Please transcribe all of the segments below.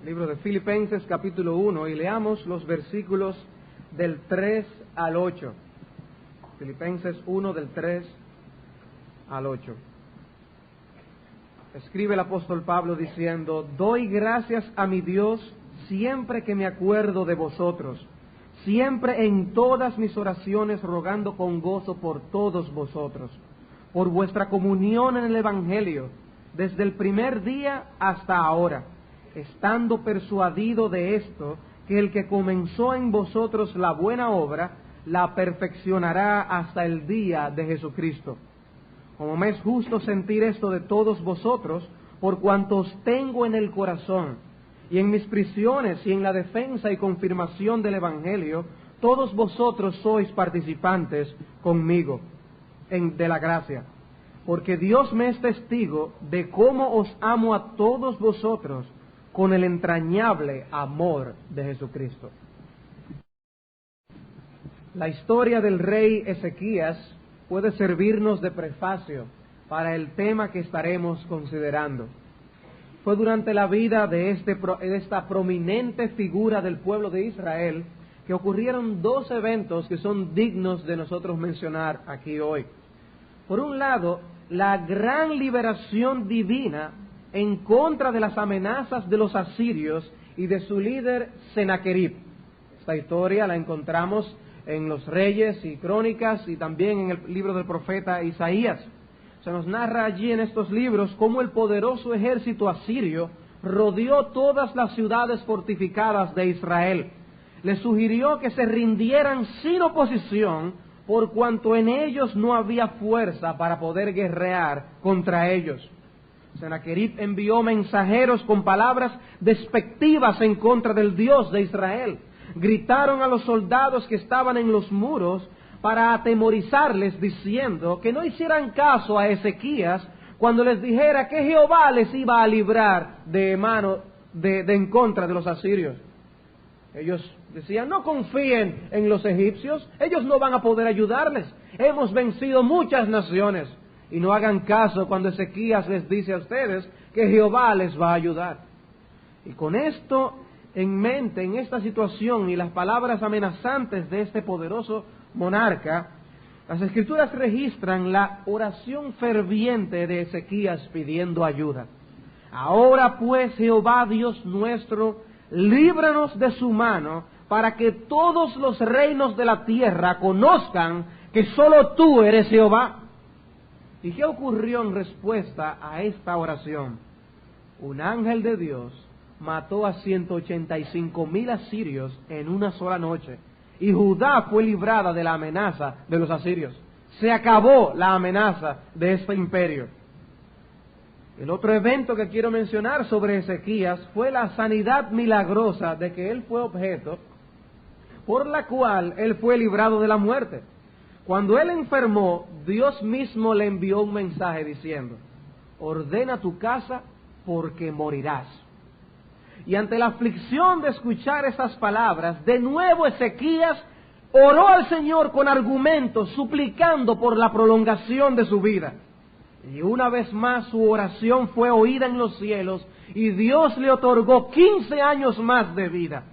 Libro de Filipenses capítulo 1 y leamos los versículos del 3 al 8. Filipenses 1 del 3 al 8. Escribe el apóstol Pablo diciendo: doy gracias a mi Dios siempre que me acuerdo de vosotros, siempre en todas mis oraciones rogando con gozo por todos vosotros, por vuestra comunión en el Evangelio, desde el primer día hasta ahora, estando persuadido de esto, que el que comenzó en vosotros la buena obra, la perfeccionará hasta el día de Jesucristo. Como me es justo sentir esto de todos vosotros, por cuanto os tengo en el corazón, y en mis prisiones y en la defensa y confirmación del Evangelio, todos vosotros sois participantes conmigo de la gracia. Porque Dios me es testigo de cómo os amo a todos vosotros con el entrañable amor de Jesucristo. La historia del rey Ezequías puede servirnos de prefacio para el tema que estaremos considerando. Fue durante la vida de esta prominente figura del pueblo de Israel que ocurrieron dos eventos que son dignos de nosotros mencionar aquí hoy. Por un lado, la gran liberación divina en contra de las amenazas de los asirios y de su líder Senaquerib. Esta historia la encontramos en los Reyes y Crónicas y también en el libro del profeta Isaías. Se nos narra allí en estos libros cómo el poderoso ejército asirio rodeó todas las ciudades fortificadas de Israel. Les sugirió que se rindieran sin oposición, por cuanto en ellos no había fuerza para poder guerrear contra ellos. Senaquerib envió mensajeros con palabras despectivas en contra del Dios de Israel. Gritaron a los soldados que estaban en los muros para atemorizarles, diciendo que no hicieran caso a Ezequías cuando les dijera que Jehová les iba a librar de en contra de los asirios. Ellos decían: no confíen en los egipcios, ellos no van a poder ayudarles, hemos vencido muchas naciones. Y no hagan caso cuando Ezequías les dice a ustedes que Jehová les va a ayudar. Y con esto en mente, en esta situación y las palabras amenazantes de este poderoso monarca, las Escrituras registran la oración ferviente de Ezequías pidiendo ayuda. Ahora pues, Jehová Dios nuestro, líbranos de su mano, para que todos los reinos de la tierra conozcan que solo tú eres Jehová. ¿Y qué ocurrió en respuesta a esta oración? Un ángel de Dios mató a 185,000 asirios en una sola noche, y Judá fue librada de la amenaza de los asirios. Se acabó la amenaza de este imperio. El otro evento que quiero mencionar sobre Ezequías fue la sanidad milagrosa de que él fue objeto, por la cual él fue librado de la muerte. Cuando él enfermó, Dios mismo le envió un mensaje diciendo: ordena tu casa porque morirás. Y ante la aflicción de escuchar esas palabras, de nuevo Ezequías oró al Señor con argumentos, suplicando por la prolongación de su vida. Y una vez más su oración fue oída en los cielos, y Dios le otorgó 15 años más de vida.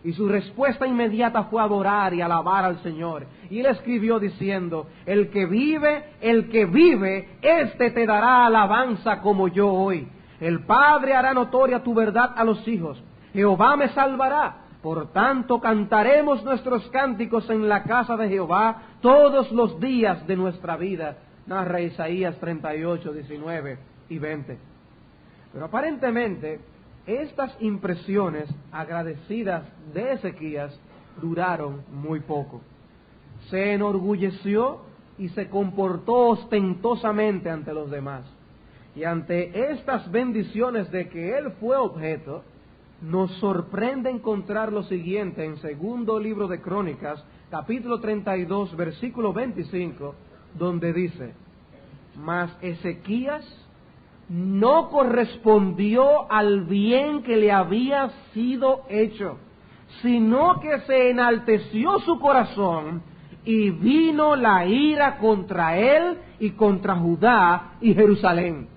Y su respuesta inmediata fue adorar y alabar al Señor. Y él escribió diciendo: el que vive, éste te dará alabanza como yo hoy. El Padre hará notoria tu verdad a los hijos. Jehová me salvará. Por tanto, cantaremos nuestros cánticos en la casa de Jehová todos los días de nuestra vida. Narra Isaías 38, 19 y 20. Pero aparentemente, estas impresiones agradecidas de Ezequías duraron muy poco. Se enorgulleció y se comportó ostentosamente ante los demás. Y ante estas bendiciones de que él fue objeto, nos sorprende encontrar lo siguiente en segundo libro de Crónicas, capítulo 32, versículo 25, donde dice: mas Ezequías no correspondió al bien que le había sido hecho, sino que se enalteció su corazón y vino la ira contra él y contra Judá y Jerusalén.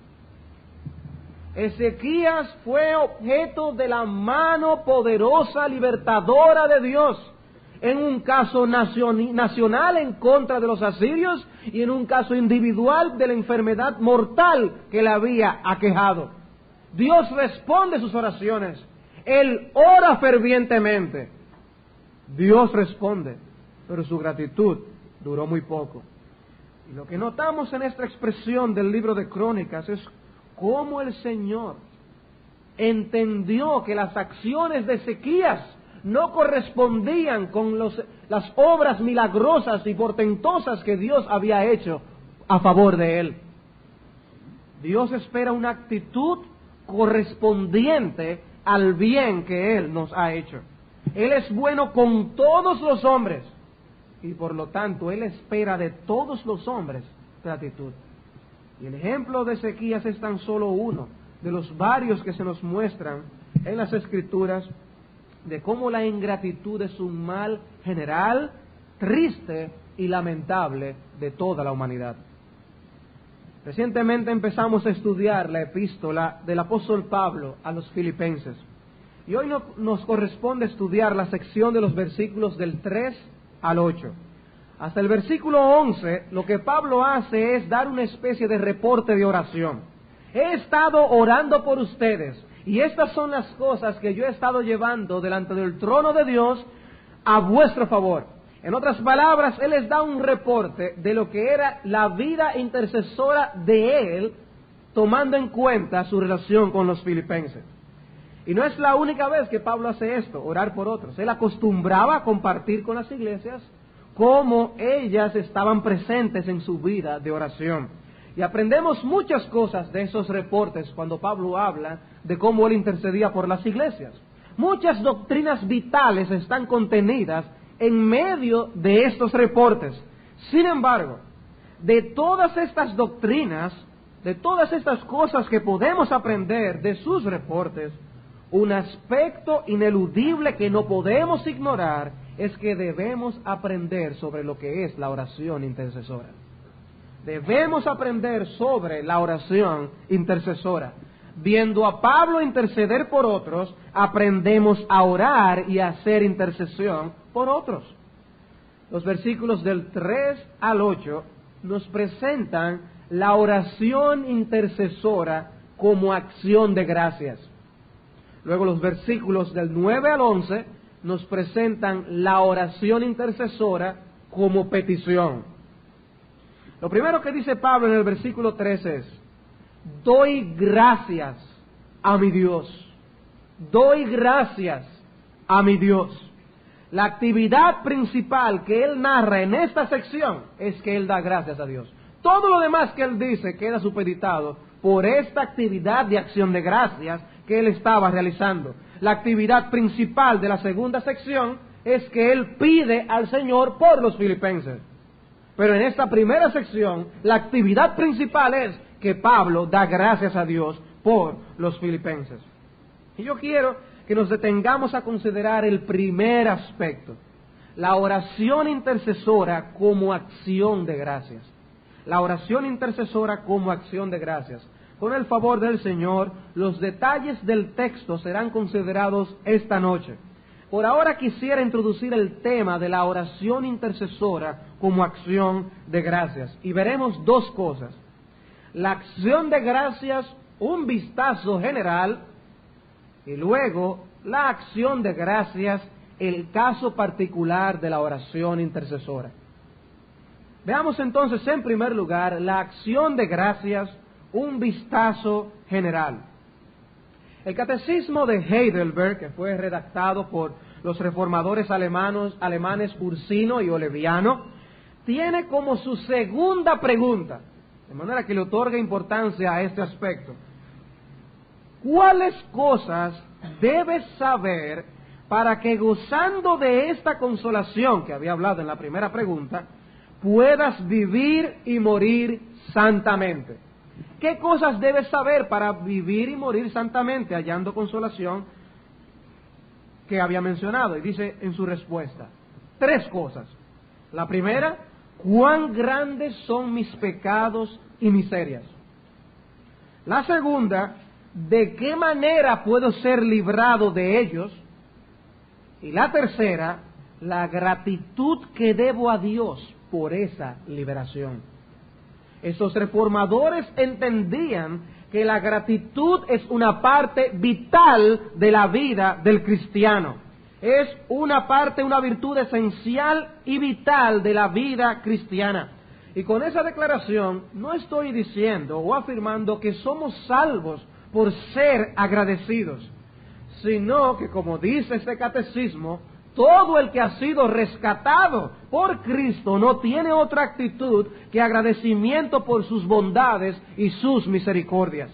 Ezequías fue objeto de la mano poderosa libertadora de Dios, en un caso nacional en contra de los asirios y en un caso individual de la enfermedad mortal que le había aquejado. Dios responde sus oraciones. Él ora fervientemente. Dios responde, pero su gratitud duró muy poco. Y lo que notamos en esta expresión del libro de Crónicas es cómo el Señor entendió que las acciones de Ezequías no correspondían con las obras milagrosas y portentosas que Dios había hecho a favor de él. Dios espera una actitud correspondiente al bien que Él nos ha hecho. Él es bueno con todos los hombres y por lo tanto Él espera de todos los hombres gratitud. Y el ejemplo de Ezequías es tan solo uno de los varios que se nos muestran en las Escrituras de cómo la ingratitud es un mal general, triste y lamentable de toda la humanidad. Recientemente empezamos a estudiar la epístola del apóstol Pablo a los Filipenses. Y hoy nos corresponde estudiar la sección de los versículos del 3 al 8. Hasta el versículo 11, lo que Pablo hace es dar una especie de reporte de oración. He estado orando por ustedes, y estas son las cosas que yo he estado llevando delante del trono de Dios a vuestro favor. En otras palabras, Él les da un reporte de lo que era la vida intercesora de Él, tomando en cuenta su relación con los filipenses. Y no es la única vez que Pablo hace esto, orar por otros. Él acostumbraba a compartir con las iglesias cómo ellas estaban presentes en su vida de oración. Y aprendemos muchas cosas de esos reportes cuando Pablo habla de cómo él intercedía por las iglesias. Muchas doctrinas vitales están contenidas en medio de estos reportes. Sin embargo, de todas estas doctrinas, de todas estas cosas que podemos aprender de sus reportes, un aspecto ineludible que no podemos ignorar es que debemos aprender sobre lo que es la oración intercesora. Debemos aprender sobre la oración intercesora. Viendo a Pablo interceder por otros, aprendemos a orar y a hacer intercesión por otros. Los versículos del 3 al 8 nos presentan la oración intercesora como acción de gracias. Luego los versículos del 9 al 11 nos presentan la oración intercesora como petición. Lo primero que dice Pablo en el versículo 3 es: doy gracias a mi Dios. Doy gracias a mi Dios. La actividad principal que él narra en esta sección es que él da gracias a Dios. Todo lo demás que él dice queda supeditado por esta actividad de acción de gracias que él estaba realizando. La actividad principal de la segunda sección es que él pide al Señor por los filipenses. Pero en esta primera sección, la actividad principal es que Pablo da gracias a Dios por los filipenses. Y yo quiero que nos detengamos a considerar el primer aspecto, la oración intercesora como acción de gracias. La oración intercesora como acción de gracias. Con el favor del Señor, los detalles del texto serán considerados esta noche. Por ahora quisiera introducir el tema de la oración intercesora como acción de gracias. Y veremos dos cosas. La acción de gracias, un vistazo general, y luego la acción de gracias, el caso particular de la oración intercesora. Veamos entonces en primer lugar la acción de gracias, un vistazo general. El Catecismo de Heidelberg, que fue redactado por los reformadores alemanes Ursino y Oleviano, tiene como su segunda pregunta, de manera que le otorga importancia a este aspecto: ¿cuáles cosas debes saber para que, gozando de esta consolación que había hablado en la primera pregunta, puedas vivir y morir santamente? ¿Qué cosas debes saber para vivir y morir santamente, hallando consolación que había mencionado? Y dice en su respuesta, 3 cosas. La primera, cuán grandes son mis pecados y miserias. La segunda, ¿de qué manera puedo ser librado de ellos? Y la tercera, la gratitud que debo a Dios por esa liberación. Esos reformadores entendían que la gratitud es una parte vital de la vida del cristiano. Es una parte, una virtud esencial y vital de la vida cristiana. Y con esa declaración no estoy diciendo o afirmando que somos salvos por ser agradecidos, sino que, como dice este catecismo, todo el que ha sido rescatado por Cristo no tiene otra actitud que agradecimiento por sus bondades y sus misericordias.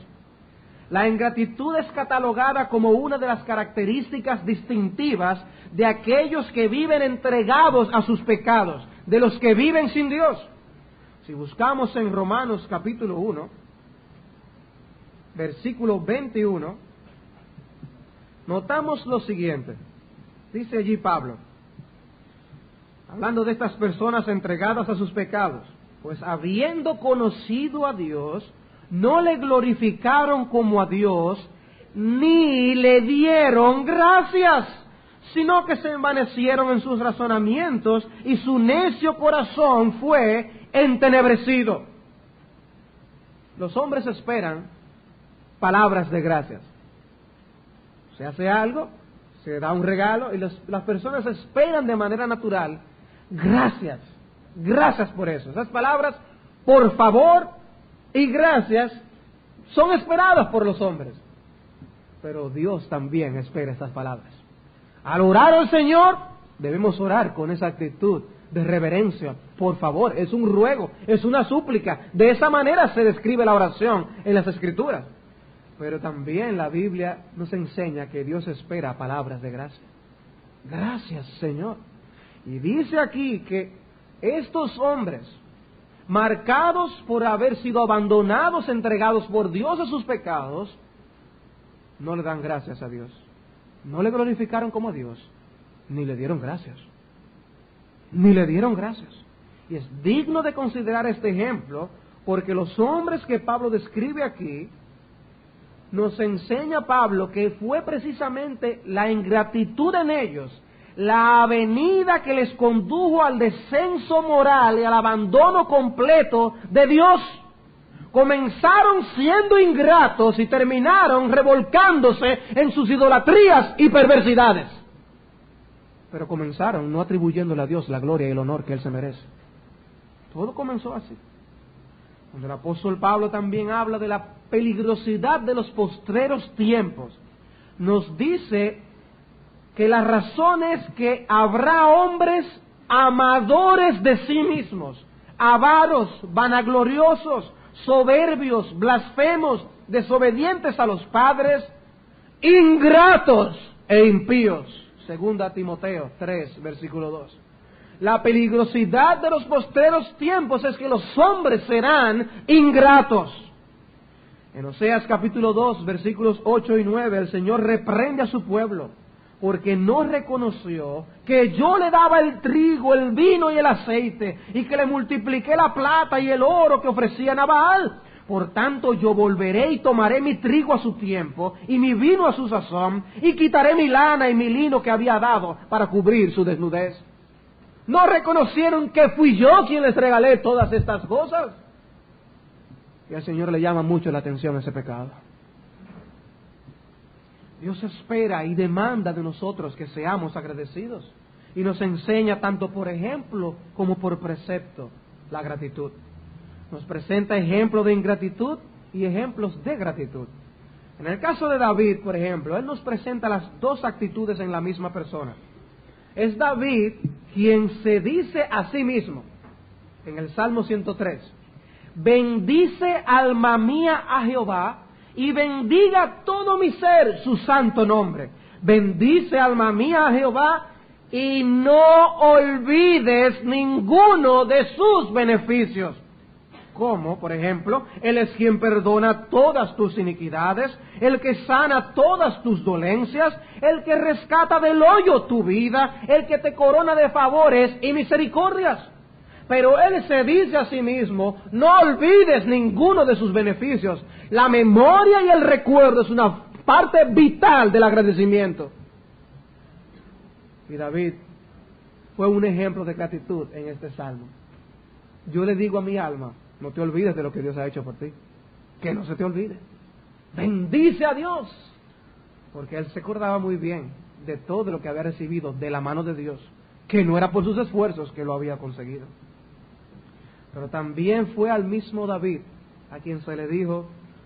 La ingratitud es catalogada como una de las características distintivas de aquellos que viven entregados a sus pecados, de los que viven sin Dios. Si buscamos en Romanos capítulo 1, versículo 21, notamos lo siguiente. Dice allí Pablo, hablando de estas personas entregadas a sus pecados: pues habiendo conocido a Dios, no le glorificaron como a Dios, ni le dieron gracias, sino que se envanecieron en sus razonamientos, y su necio corazón fue entenebrecido. Los hombres esperan palabras de gracias. Se hace algo, se da un regalo, y las personas esperan de manera natural gracias, gracias por eso. Esas palabras, por favor y gracias, son esperadas por los hombres. Pero Dios también espera esas palabras. Al orar al Señor, debemos orar con esa actitud de reverencia. Por favor, es un ruego, es una súplica. De esa manera se describe la oración en las Escrituras. Pero también la Biblia nos enseña que Dios espera palabras de gracia. Gracias, Señor. Y dice aquí que estos hombres, marcados por haber sido abandonados, entregados por Dios a sus pecados, no le dan gracias a Dios. No le glorificaron como a Dios, ni le dieron gracias. Ni le dieron gracias. Y es digno de considerar este ejemplo, porque los hombres que Pablo describe aquí, nos enseña Pablo que fue precisamente la ingratitud en ellos, la avenida que les condujo al descenso moral y al abandono completo de Dios. Comenzaron siendo ingratos y terminaron revolcándose en sus idolatrías y perversidades. Pero comenzaron no atribuyéndole a Dios la gloria y el honor que Él se merece. Todo comenzó así. Cuando el apóstol Pablo también habla de la peligrosidad de los postreros tiempos, nos dice que la razón es que habrá hombres amadores de sí mismos, avaros, vanagloriosos, soberbios, blasfemos, desobedientes a los padres, ingratos e impíos. Segunda Timoteo 3, versículo 2. La peligrosidad de los postreros tiempos es que los hombres serán ingratos. En Oseas capítulo 2, versículos 8 y 9, el Señor reprende a su pueblo, porque no reconoció que yo le daba el trigo, el vino y el aceite, y que le multipliqué la plata y el oro que ofrecían a Baal. Por tanto, yo volveré y tomaré mi trigo a su tiempo, y mi vino a su sazón, y quitaré mi lana y mi lino que había dado para cubrir su desnudez. ¿No reconocieron que fui yo quien les regalé todas estas cosas? Y al Señor le llama mucho la atención ese pecado. Dios espera y demanda de nosotros que seamos agradecidos, y nos enseña tanto por ejemplo como por precepto la gratitud. Nos presenta ejemplos de ingratitud y ejemplos de gratitud. En el caso de David, por ejemplo, él nos presenta las dos actitudes en la misma persona. Es David quien se dice a sí mismo, en el Salmo 103, bendice alma mía a Jehová, y bendiga todo mi ser su santo nombre. Bendice alma mía a Jehová, y no olvides ninguno de sus beneficios. Como, por ejemplo, Él es quien perdona todas tus iniquidades, el que sana todas tus dolencias, el que rescata del hoyo tu vida, el que te corona de favores y misericordias. Pero Él se dice a sí mismo, no olvides ninguno de sus beneficios. La memoria y el recuerdo es una parte vital del agradecimiento. Y David fue un ejemplo de gratitud en este salmo. Yo le digo a mi alma, no te olvides de lo que Dios ha hecho por ti. Que no se te olvide. Bendice a Dios. Porque él se acordaba muy bien de todo lo que había recibido de la mano de Dios, que no era por sus esfuerzos que lo había conseguido. Pero también fue al mismo David a quien se le dijo,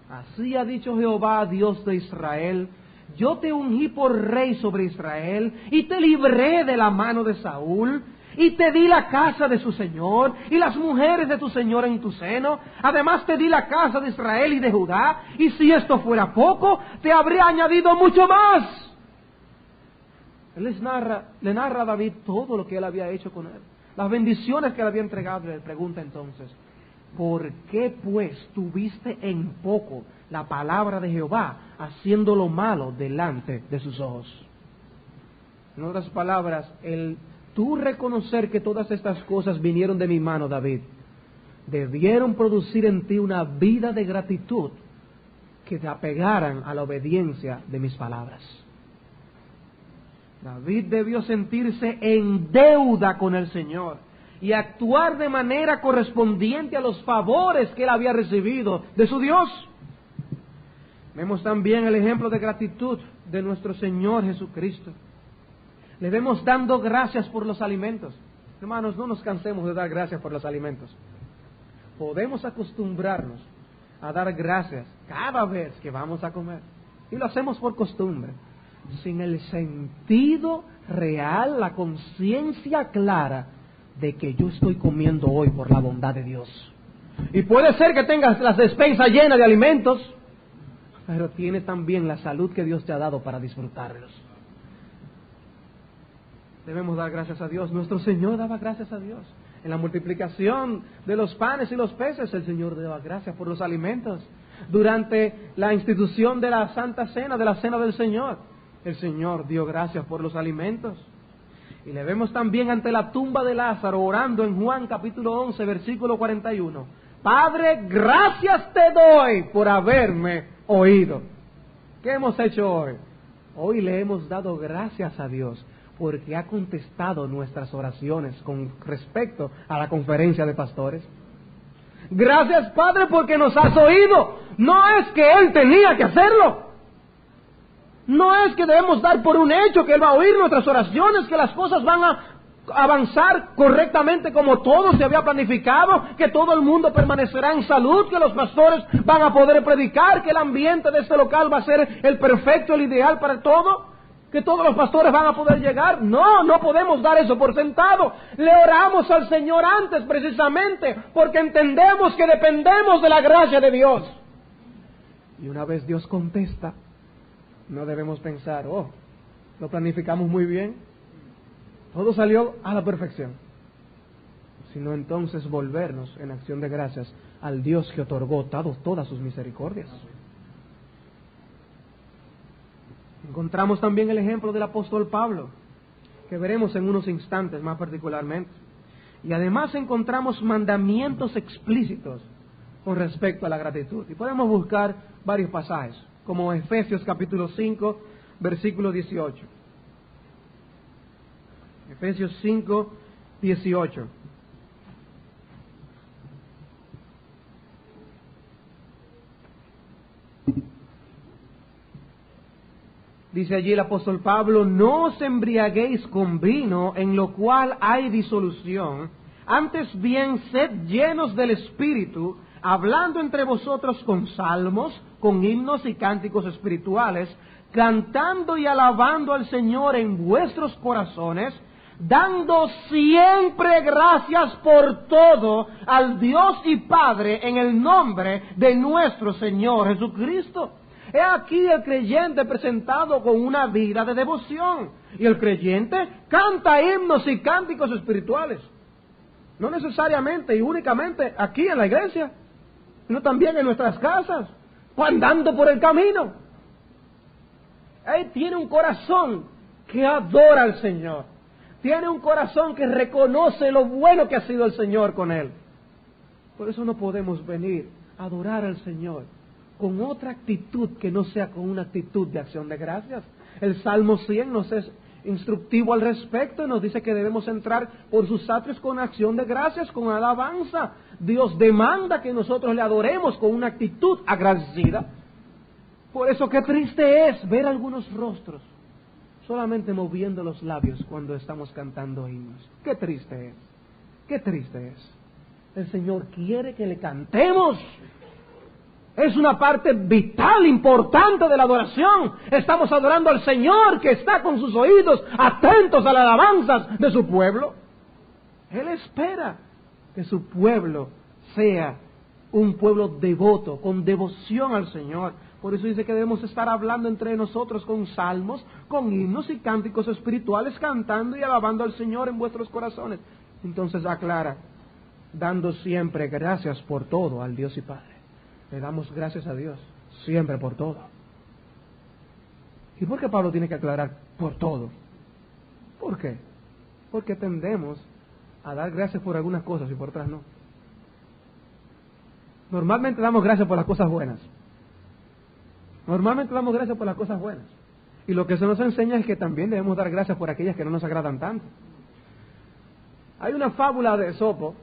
así ha dicho Jehová, Dios de Israel, yo te ungí por rey sobre Israel y te libré de la mano de Saúl y te di la casa de su señor y las mujeres de tu señor en tu seno. Además te di la casa de Israel y de Judá, y si esto fuera poco, te habría añadido mucho más. Él le narra a David todo lo que él había hecho con él, las bendiciones que le había entregado. Le pregunta entonces, ¿por qué pues tuviste en poco la palabra de Jehová, haciendo lo malo delante de sus ojos? En otras palabras, tú reconocer que todas estas cosas vinieron de mi mano, David, debieron producir en ti una vida de gratitud que te apegaran a la obediencia de mis palabras. David debió sentirse en deuda con el Señor y actuar de manera correspondiente a los favores que él había recibido de su Dios. Vemos también el ejemplo de gratitud de nuestro Señor Jesucristo. Le vemos dando gracias por los alimentos. Hermanos, no nos cansemos de dar gracias por los alimentos. Podemos acostumbrarnos a dar gracias cada vez que vamos a comer. Y lo hacemos por costumbre, sin el sentido real, la conciencia clara de que yo estoy comiendo hoy por la bondad de Dios. Y puede ser que tengas las despensas llenas de alimentos, pero tienes también la salud que Dios te ha dado para disfrutarlos. Debemos dar gracias a Dios. Nuestro Señor daba gracias a Dios. En la multiplicación de los panes y los peces, el Señor daba gracias por los alimentos. Durante la institución de la Santa Cena, de la Cena del Señor, el Señor dio gracias por los alimentos. Y le vemos también ante la tumba de Lázaro orando en Juan capítulo 11, versículo 41. Padre, gracias te doy por haberme oído. ¿Qué hemos hecho hoy? Hoy le hemos dado gracias a Dios porque ha contestado nuestras oraciones con respecto a la conferencia de pastores. Gracias, Padre, porque nos has oído. No es que Él tenía que hacerlo. No es que debemos dar por un hecho que Él va a oír nuestras oraciones, que las cosas van a avanzar correctamente como todo se había planificado, que todo el mundo permanecerá en salud, que los pastores van a poder predicar, que el ambiente de este local va a ser el perfecto, el ideal para todo, que todos los pastores van a poder llegar. No, no podemos dar eso por sentado. Le oramos al Señor antes precisamente porque entendemos que dependemos de la gracia de Dios. Y una vez Dios contesta, no debemos pensar, lo planificamos muy bien, todo salió a la perfección, sino entonces volvernos en acción de gracias al Dios que otorgó todas sus misericordias. Encontramos también el ejemplo del apóstol Pablo, que veremos en unos instantes más particularmente. Y además encontramos mandamientos explícitos con respecto a la gratitud. Y podemos buscar varios pasajes, como Efesios capítulo 5, versículo 18. Efesios 5, 18. Dice allí el apóstol Pablo, no os embriaguéis con vino, en lo cual hay disolución, antes bien sed llenos del Espíritu, hablando entre vosotros con salmos, con himnos y cánticos espirituales, cantando y alabando al Señor en vuestros corazones, dando siempre gracias por todo al Dios y Padre en el nombre de nuestro Señor Jesucristo. He aquí el creyente presentado con una vida de devoción. Y el creyente canta himnos y cánticos espirituales. No necesariamente y únicamente aquí en la iglesia, sino también en nuestras casas, o andando por el camino. Él tiene un corazón que adora al Señor. Tiene un corazón que reconoce lo bueno que ha sido el Señor con él. Por eso no podemos venir a adorar al Señor con otra actitud que no sea con una actitud de acción de gracias. El Salmo 100 nos es instructivo al respecto y nos dice que debemos entrar por sus atrios con acción de gracias, con alabanza. Dios demanda que nosotros le adoremos con una actitud agradecida. Por eso qué triste es ver algunos rostros solamente moviendo los labios cuando estamos cantando himnos. Qué triste es, qué triste es. El Señor quiere que le cantemos. Es una parte vital, importante de la adoración. Estamos adorando al Señor que está con sus oídos atentos a las alabanzas de su pueblo. Él espera que su pueblo sea un pueblo devoto, con devoción al Señor. Por eso dice que debemos estar hablando entre nosotros con salmos, con himnos y cánticos espirituales, cantando y alabando al Señor en vuestros corazones. Entonces aclara, dando siempre gracias por todo al Dios y Padre. Le damos gracias a Dios siempre por todo. ¿Y por qué Pablo tiene que aclarar por todo? ¿Por qué? Porque tendemos a dar gracias por algunas cosas y por otras no. Normalmente damos gracias por las cosas buenas. Normalmente damos gracias por las cosas buenas. Y lo que se nos enseña es que también debemos dar gracias por aquellas que no nos agradan tanto. Hay una fábula de Esopo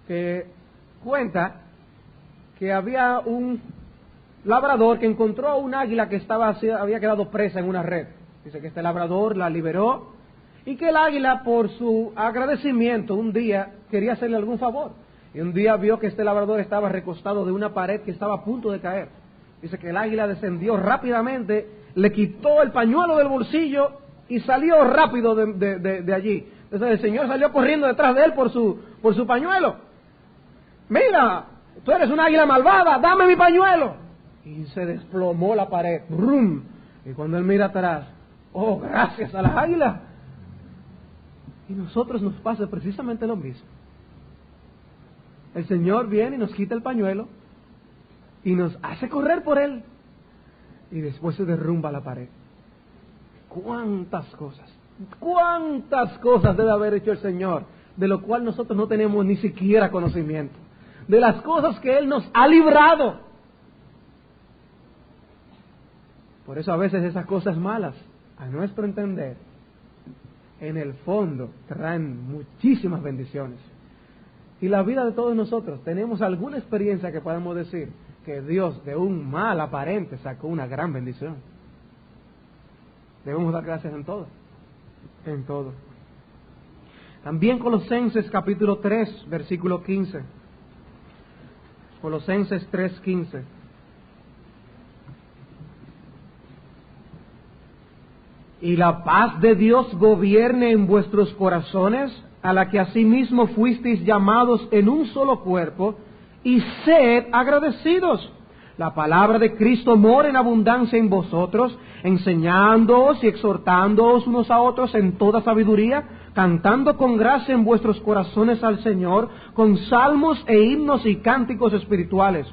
que cuenta que había un labrador que encontró a un águila que había quedado presa en una red. Dice que este labrador la liberó y que el águila, por su agradecimiento, un día quería hacerle algún favor. Y un día vio que este labrador estaba recostado de una pared que estaba a punto de caer. Dice que el águila descendió rápidamente, le quitó el pañuelo del bolsillo y salió rápido de allí. Entonces el Señor salió corriendo detrás de él por su pañuelo. Mira, tú eres una águila malvada, dame mi pañuelo. Y se desplomó la pared. ¡Brum! Y cuando él mira atrás, oh, gracias a las águilas. Y nosotros nos pasa precisamente lo mismo. El Señor viene y nos quita el pañuelo y nos hace correr por él. Y después se derrumba la pared. ¿Cuántas cosas debe haber hecho el Señor, de lo cual nosotros no tenemos ni siquiera conocimiento? De las cosas que Él nos ha librado. Por eso a veces esas cosas malas, a nuestro entender, en el fondo traen muchísimas bendiciones. Y la vida de todos nosotros, tenemos alguna experiencia que podemos decir que Dios de un mal aparente sacó una gran bendición. Debemos dar gracias en todo. En todo. También Colosenses capítulo 3, versículo 15. Colosenses 3:15. Y la paz de Dios gobierne en vuestros corazones, a la que asimismo fuisteis llamados en un solo cuerpo, y sed agradecidos. La palabra de Cristo mora en abundancia en vosotros, enseñándoos y exhortándoos unos a otros en toda sabiduría, cantando con gracia en vuestros corazones al Señor, con salmos e himnos y cánticos espirituales.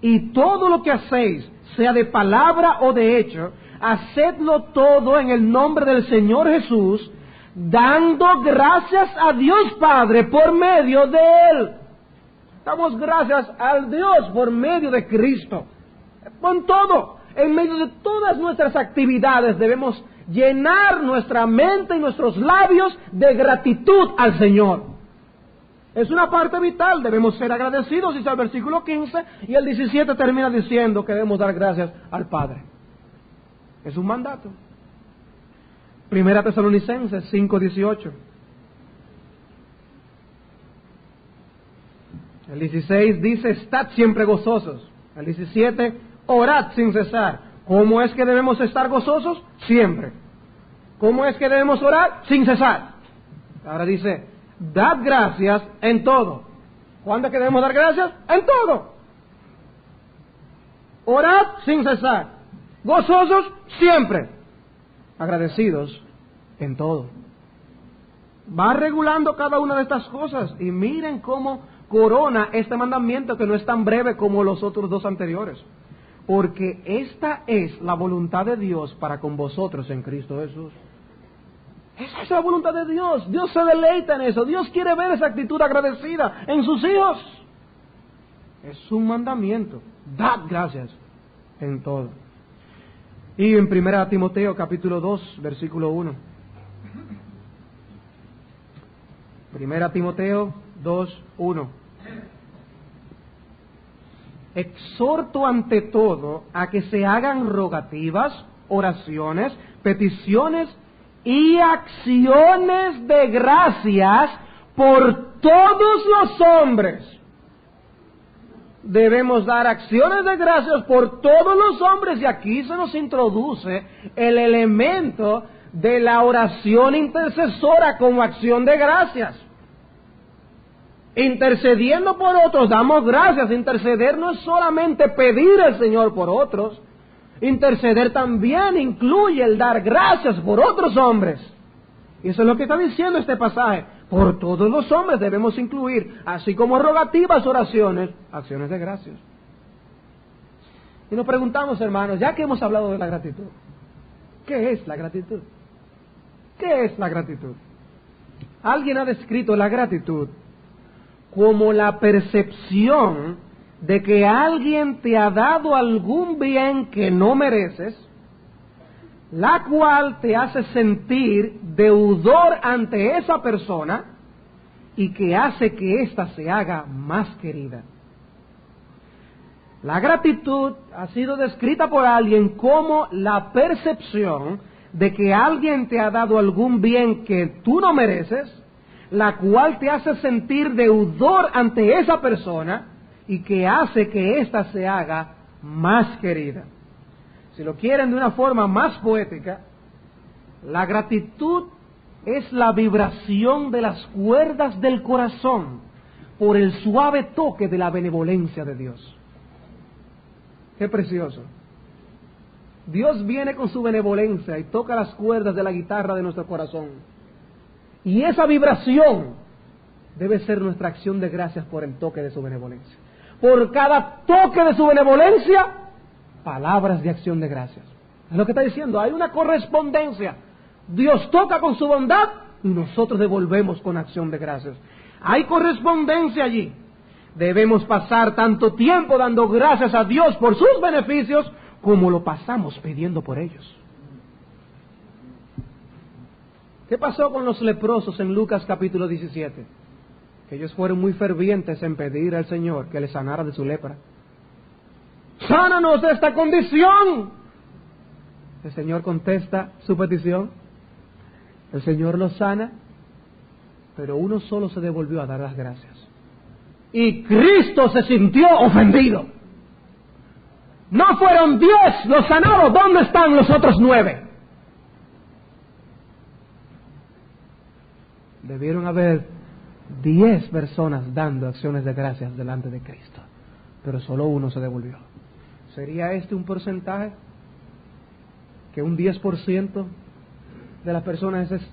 Y todo lo que hacéis, sea de palabra o de hecho, hacedlo todo en el nombre del Señor Jesús, dando gracias a Dios Padre por medio de Él. Damos gracias al Dios por medio de Cristo. Con todo, en medio de todas nuestras actividades debemos llenar nuestra mente y nuestros labios de gratitud al Señor. Es una parte vital, debemos ser agradecidos, dice el versículo 15, y el 17 termina diciendo que debemos dar gracias al Padre. Es un mandato. Primera Tesalonicenses 5:18. El 16 dice, estad siempre gozosos. El 17, orad sin cesar. ¿Cómo es que debemos estar gozosos? Siempre. ¿Cómo es que debemos orar? Sin cesar. Ahora dice, dad gracias en todo. ¿Cuándo es que debemos dar gracias? En todo. Orad sin cesar. Gozosos siempre. Agradecidos en todo. Va regulando cada una de estas cosas. Y miren cómo corona este mandamiento, que no es tan breve como los otros dos anteriores. Porque esta es la voluntad de Dios para con vosotros en Cristo Jesús. Esa es la voluntad de Dios. Dios se deleita en eso. Dios quiere ver esa actitud agradecida en sus hijos. Es un mandamiento. Dad gracias en todo. Y en 1 Timoteo capítulo 2, versículo 1. 1 Timoteo 2, 1. Exhorto ante todo a que se hagan rogativas, oraciones, peticiones y acciones de gracias por todos los hombres. Debemos dar acciones de gracias por todos los hombres, y aquí se nos introduce el elemento de la oración intercesora como acción de gracias. Intercediendo por otros, damos gracias. Interceder no es solamente pedir al Señor por otros. Interceder también incluye el dar gracias por otros hombres. Y eso es lo que está diciendo este pasaje. Por todos los hombres debemos incluir, así como rogativas, oraciones, acciones de gracias. Y nos preguntamos, hermanos, ya que hemos hablado de la gratitud, ¿qué es la gratitud? ¿Qué es la gratitud? Alguien ha descrito la gratitud como la percepción de que alguien te ha dado algún bien que no mereces, la cual te hace sentir deudor ante esa persona y que hace que ésta se haga más querida. La gratitud ha sido descrita por alguien como la percepción de que alguien te ha dado algún bien que tú no mereces, la cual te hace sentir deudor ante esa persona y que hace que ésta se haga más querida. Si lo quieren de una forma más poética, la gratitud es la vibración de las cuerdas del corazón por el suave toque de la benevolencia de Dios. Qué precioso. Dios viene con su benevolencia y toca las cuerdas de la guitarra de nuestro corazón. Y esa vibración debe ser nuestra acción de gracias por el toque de su benevolencia. Por cada toque de su benevolencia, palabras de acción de gracias. Es lo que está diciendo, hay una correspondencia. Dios toca con su bondad y nosotros devolvemos con acción de gracias. Hay correspondencia allí. Debemos pasar tanto tiempo dando gracias a Dios por sus beneficios como lo pasamos pidiendo por ellos. ¿Qué pasó con los leprosos en Lucas capítulo 17? Que ellos fueron muy fervientes en pedir al Señor que les sanara de su lepra. ¡Sánanos de esta condición! El Señor contesta su petición. El Señor los sana, pero uno solo se devolvió a dar las gracias. Y Cristo se sintió ofendido. No fueron 10 los sanados, ¿dónde están los otros 9? Debieron haber 10 personas dando acciones de gracias delante de Cristo, pero solo uno se devolvió. ¿Sería este un porcentaje? ¿Que un 10% de las personas es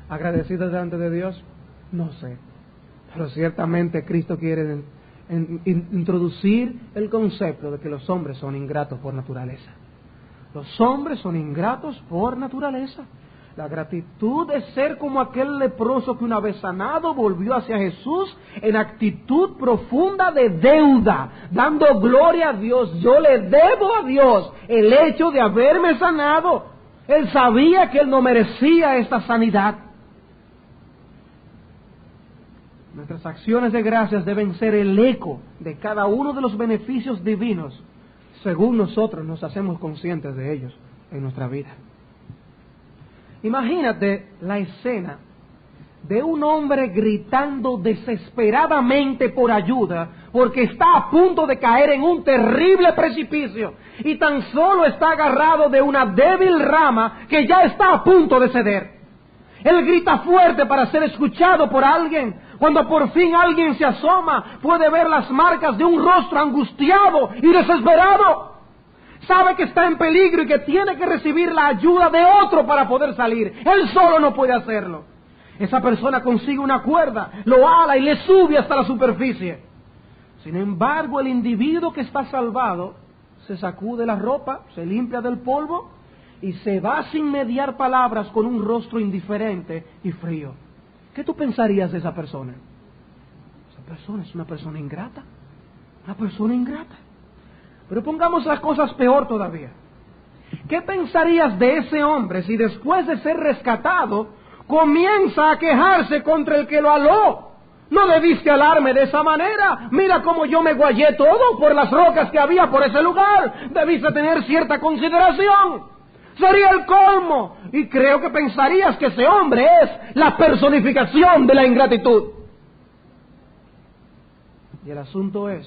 agradecida delante de Dios? No sé, pero ciertamente Cristo quiere introducir el concepto de que los hombres son ingratos por naturaleza. Los hombres son ingratos por naturaleza. La gratitud es ser como aquel leproso que una vez sanado volvió hacia Jesús en actitud profunda de deuda, dando gloria a Dios. Yo le debo a Dios el hecho de haberme sanado. Él sabía que él no merecía esta sanidad. Nuestras acciones de gracias deben ser el eco de cada uno de los beneficios divinos, según nosotros nos hacemos conscientes de ellos en nuestra vida. Imagínate la escena de un hombre gritando desesperadamente por ayuda porque está a punto de caer en un terrible precipicio y tan solo está agarrado de una débil rama que ya está a punto de ceder. Él grita fuerte para ser escuchado por alguien. Cuando por fin alguien se asoma, puede ver las marcas de un rostro angustiado y desesperado. Sabe que está en peligro y que tiene que recibir la ayuda de otro para poder salir. Él solo no puede hacerlo. Esa persona consigue una cuerda, lo ala y le sube hasta la superficie. Sin embargo, el individuo que está salvado se sacude la ropa, se limpia del polvo y se va sin mediar palabras con un rostro indiferente y frío. ¿Qué tú pensarías de esa persona? Esa persona es una persona ingrata. Una persona ingrata. Pero pongamos las cosas peor todavía. ¿Qué pensarías de ese hombre si después de ser rescatado comienza a quejarse contra el que lo aló? No debiste alarme de esa manera. Mira cómo yo me guayé todo por las rocas que había por ese lugar. Debiste tener cierta consideración. Sería el colmo. Y creo que pensarías que ese hombre es la personificación de la ingratitud. Y el asunto es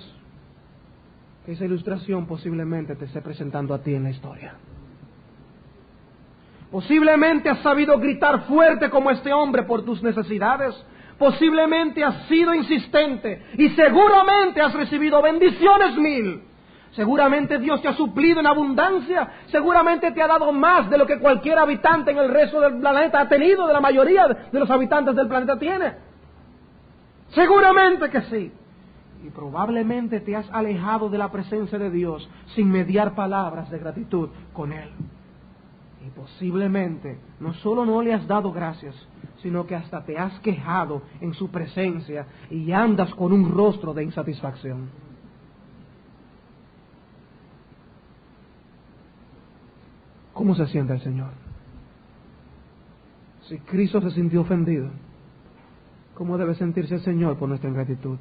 que esa ilustración posiblemente te esté presentando a ti en la historia. Posiblemente has sabido gritar fuerte como este hombre por tus necesidades. Posiblemente has sido insistente y seguramente has recibido bendiciones 1000. Seguramente Dios te ha suplido en abundancia. Seguramente te ha dado más de lo que cualquier habitante en el resto del planeta ha tenido, de la mayoría de los habitantes del planeta tiene. Seguramente que sí. Y probablemente te has alejado de la presencia de Dios sin mediar palabras de gratitud con Él. Y posiblemente no solo no le has dado gracias, sino que hasta te has quejado en su presencia y andas con un rostro de insatisfacción. ¿Cómo se siente el Señor? Si Cristo se sintió ofendido, ¿cómo debe sentirse el Señor por nuestra ingratitud?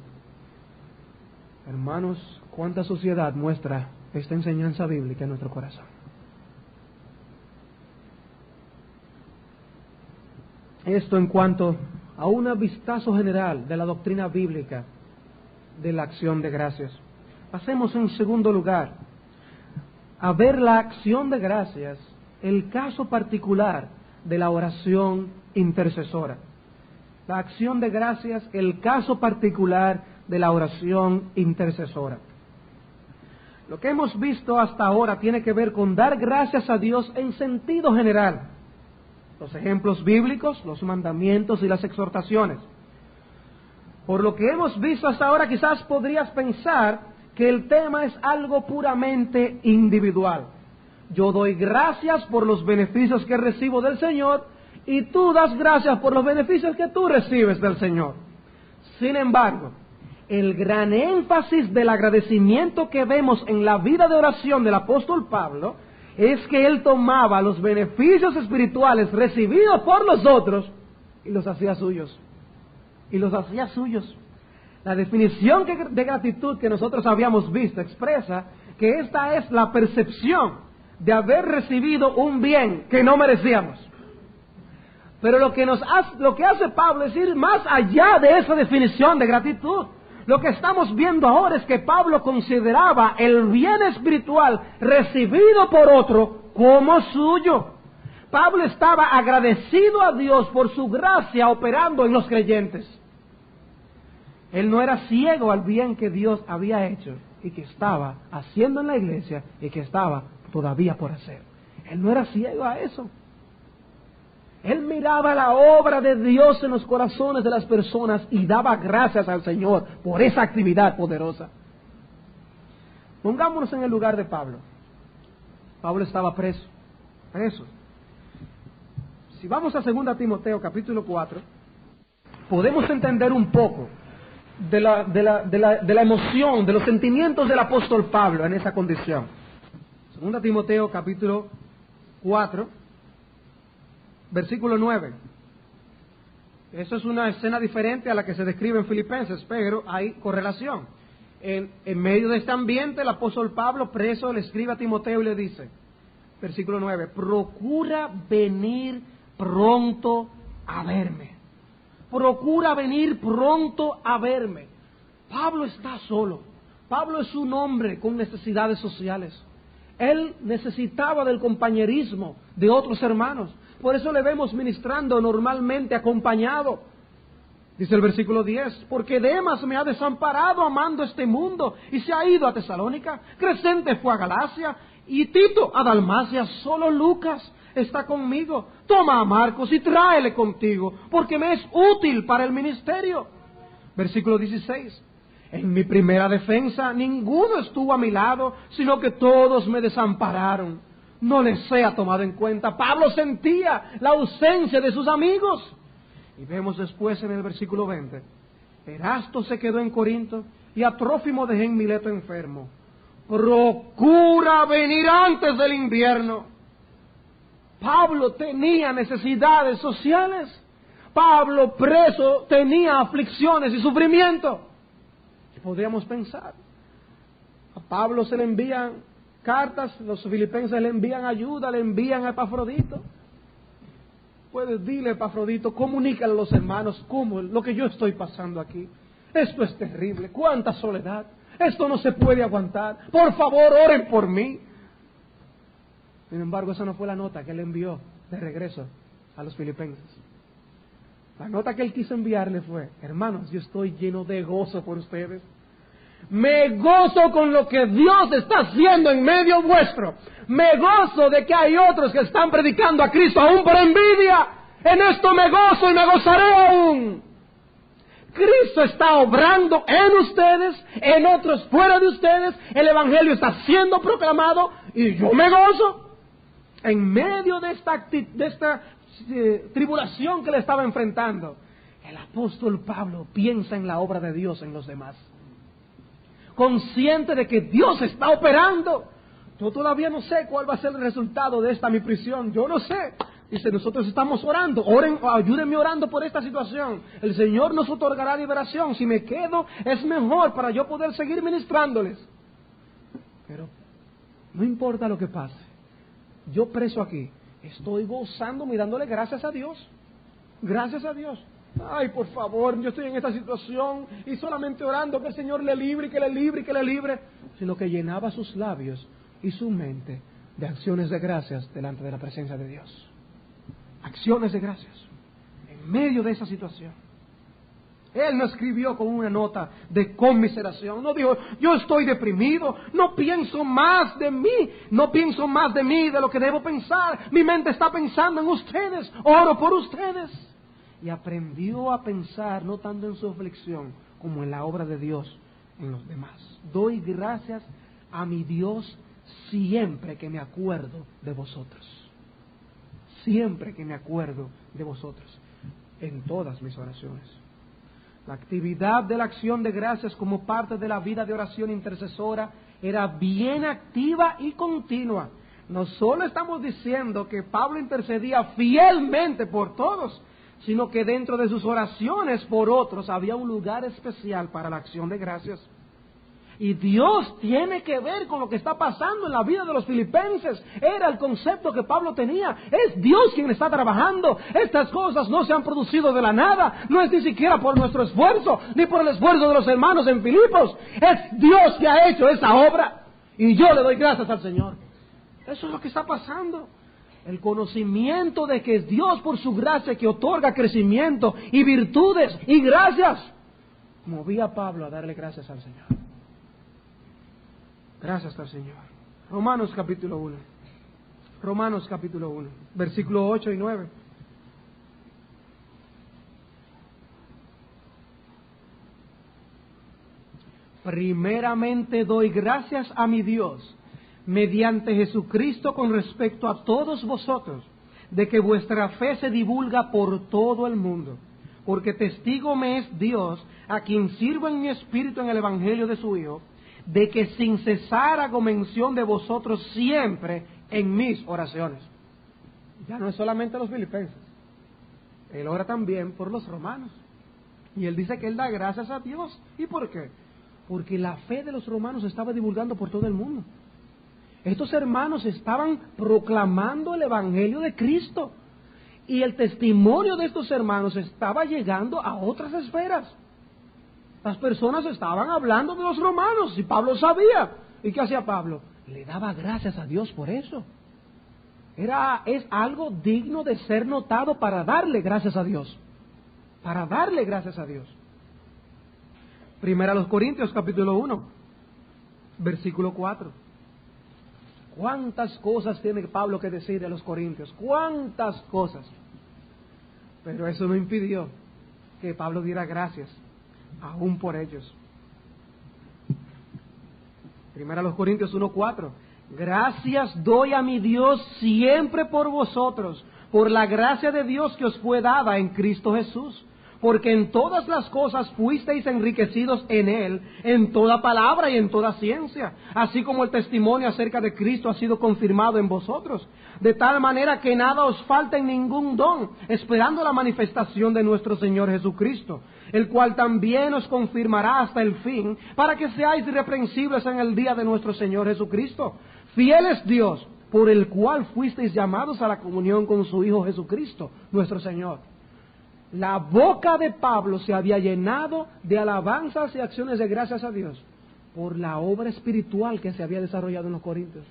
Hermanos, ¿cuánta sociedad muestra esta enseñanza bíblica en nuestro corazón? Esto en cuanto a un vistazo general de la doctrina bíblica de la acción de gracias. Pasemos en segundo lugar a ver la acción de gracias, el caso particular de la oración intercesora. La acción de gracias, el caso particular de la oración intercesora. Lo que hemos visto hasta ahora tiene que ver con dar gracias a Dios en sentido general. Los ejemplos bíblicos, los mandamientos y las exhortaciones. Por lo que hemos visto hasta ahora, quizás podrías pensar que el tema es algo puramente individual. Yo doy gracias por los beneficios que recibo del Señor y tú das gracias por los beneficios que tú recibes del Señor. Sin embargo, el gran énfasis del agradecimiento que vemos en la vida de oración del apóstol Pablo es que él tomaba los beneficios espirituales recibidos por los otros y los hacía suyos. Y los hacía suyos. La definición de gratitud que nosotros habíamos visto expresa que esta es la percepción de haber recibido un bien que no merecíamos. Pero lo que hace Pablo es ir más allá de esa definición de gratitud. Lo que estamos viendo ahora es que Pablo consideraba el bien espiritual recibido por otro como suyo. Pablo estaba agradecido a Dios por su gracia operando en los creyentes. Él no era ciego al bien que Dios había hecho y que estaba haciendo en la iglesia y que estaba todavía por hacer. Él no era ciego a eso. Él miraba la obra de Dios en los corazones de las personas y daba gracias al Señor por esa actividad poderosa. Pongámonos en el lugar de Pablo. Pablo estaba preso. Si vamos a 2 Timoteo capítulo 4, podemos entender un poco de la emoción, de los sentimientos del apóstol Pablo en esa condición. 2 Timoteo capítulo 4, versículo 9. Eso es una escena diferente a la que se describe en Filipenses, pero hay correlación. En medio de este ambiente, el apóstol Pablo, preso, le escribe a Timoteo y le dice, versículo 9, procura venir pronto a verme. Procura venir pronto a verme. Pablo está solo. Pablo es un hombre con necesidades sociales. Él necesitaba del compañerismo de otros hermanos. Por eso le vemos ministrando normalmente acompañado. Dice el versículo 10, porque Demas me ha desamparado amando este mundo y se ha ido a Tesalónica. Crescente fue a Galacia y Tito a Dalmacia. Solo Lucas está conmigo. Toma a Marcos y tráele contigo, porque me es útil para el ministerio. Versículo 16, en mi primera defensa ninguno estuvo a mi lado, sino que todos me desampararon. no les sea tomado en cuenta. Pablo sentía la ausencia de sus amigos. Y vemos después en el versículo 20, Erasto se quedó en Corinto y a Trófimo dejé en Mileto enfermo. Procura venir antes del invierno. Pablo tenía necesidades sociales. Pablo preso tenía aflicciones y sufrimiento. ¿Qué podríamos pensar? A Pablo se le envían cartas, los filipenses le envían ayuda, le envían a Epafrodito. Puedes dile, Epafrodito, comunícale a los hermanos cómo lo que yo estoy pasando aquí. Esto es terrible, cuánta soledad. Esto no se puede aguantar. Por favor, oren por mí. Sin embargo, esa no fue la nota que él envió de regreso a los filipenses. La nota que él quiso enviarle fue: hermanos, yo estoy lleno de gozo por ustedes. Me gozo con lo que Dios está haciendo en medio vuestro. Me gozo de que hay otros que están predicando a Cristo aún por envidia. En esto me gozo y me gozaré aún. Cristo está obrando en ustedes, en otros fuera de ustedes. El Evangelio está siendo proclamado y yo me gozo. En medio de esta tribulación que le estaba enfrentando, el apóstol Pablo piensa en la obra de Dios en los demás. Consciente de que Dios está operando. Yo todavía no sé cuál va a ser el resultado de esta mi prisión. Yo no sé. Dice, nosotros estamos orando. Oren, ayúdenme orando por esta situación. El Señor nos otorgará liberación. Si me quedo, es mejor para yo poder seguir ministrándoles. Pero no importa lo que pase. Yo preso aquí, estoy gozando, mirándole gracias a Dios. Gracias a Dios. Ay, por favor, yo estoy en esta situación y solamente orando que el Señor le libre, y que le libre, y que le libre. Sino que llenaba sus labios y su mente de acciones de gracias delante de la presencia de Dios. Acciones de gracias en medio de esa situación. Él no escribió con una nota de conmiseración. No dijo, yo estoy deprimido, no pienso más de mí, no pienso más de mí de lo que debo pensar. Mi mente está pensando en ustedes, oro por ustedes. Y aprendió a pensar no tanto en su aflicción como en la obra de Dios en los demás. Doy gracias a mi Dios siempre que me acuerdo de vosotros. Siempre que me acuerdo de vosotros. En todas mis oraciones. La actividad de la acción de gracias como parte de la vida de oración intercesora era bien activa y continua. No solo estamos diciendo que Pablo intercedía fielmente por todos, sino que dentro de sus oraciones por otros había un lugar especial para la acción de gracias. Y Dios tiene que ver con lo que está pasando en la vida de los filipenses. Era el concepto que Pablo tenía. Es Dios quien está trabajando. Estas cosas no se han producido de la nada. No es ni siquiera por nuestro esfuerzo, ni por el esfuerzo de los hermanos en Filipos. Es Dios que ha hecho esa obra. Y yo le doy gracias al Señor. Eso es lo que está pasando. El conocimiento de que es Dios por su gracia que otorga crecimiento y virtudes y gracias. Movía a Pablo a darle gracias al Señor. Gracias al Señor. Romanos capítulo 1. Romanos capítulo 1, versículo 8 y 9. Primeramente doy gracias a mi Dios, mediante Jesucristo con respecto a todos vosotros, de que vuestra fe se divulga por todo el mundo, porque testigo me es Dios, a quien sirvo en mi espíritu en el Evangelio de su Hijo, de que sin cesar hago mención de vosotros siempre en mis oraciones. Ya no es solamente los filipenses, él ora también por los romanos. Y él dice que él da gracias a Dios. ¿Y por qué? Porque la fe de los romanos se estaba divulgando por todo el mundo. Estos hermanos estaban proclamando el Evangelio de Cristo. Y el testimonio de estos hermanos estaba llegando a otras esferas. Las personas estaban hablando de los romanos y Pablo sabía. ¿Y qué hacía Pablo? Le daba gracias a Dios por eso. Es algo digno de ser notado para darle gracias a Dios. Para darle gracias a Dios. Primera a los Corintios capítulo 1, versículo 4. ¿Cuántas cosas tiene Pablo que decir a los Corintios? ¿Cuántas cosas? Pero eso no impidió que Pablo diera gracias aún por ellos. Primera a los Corintios 1:4. Gracias doy a mi Dios siempre por vosotros, por la gracia de Dios que os fue dada en Cristo Jesús, porque en todas las cosas fuisteis enriquecidos en Él, en toda palabra y en toda ciencia, así como el testimonio acerca de Cristo ha sido confirmado en vosotros, de tal manera que nada os falta en ningún don, esperando la manifestación de nuestro Señor Jesucristo, el cual también os confirmará hasta el fin, para que seáis irreprensibles en el día de nuestro Señor Jesucristo. Fiel es Dios, por el cual fuisteis llamados a la comunión con su Hijo Jesucristo, nuestro Señor. La boca de Pablo se había llenado de alabanzas y acciones de gracias a Dios por la obra espiritual que se había desarrollado en los Corintios.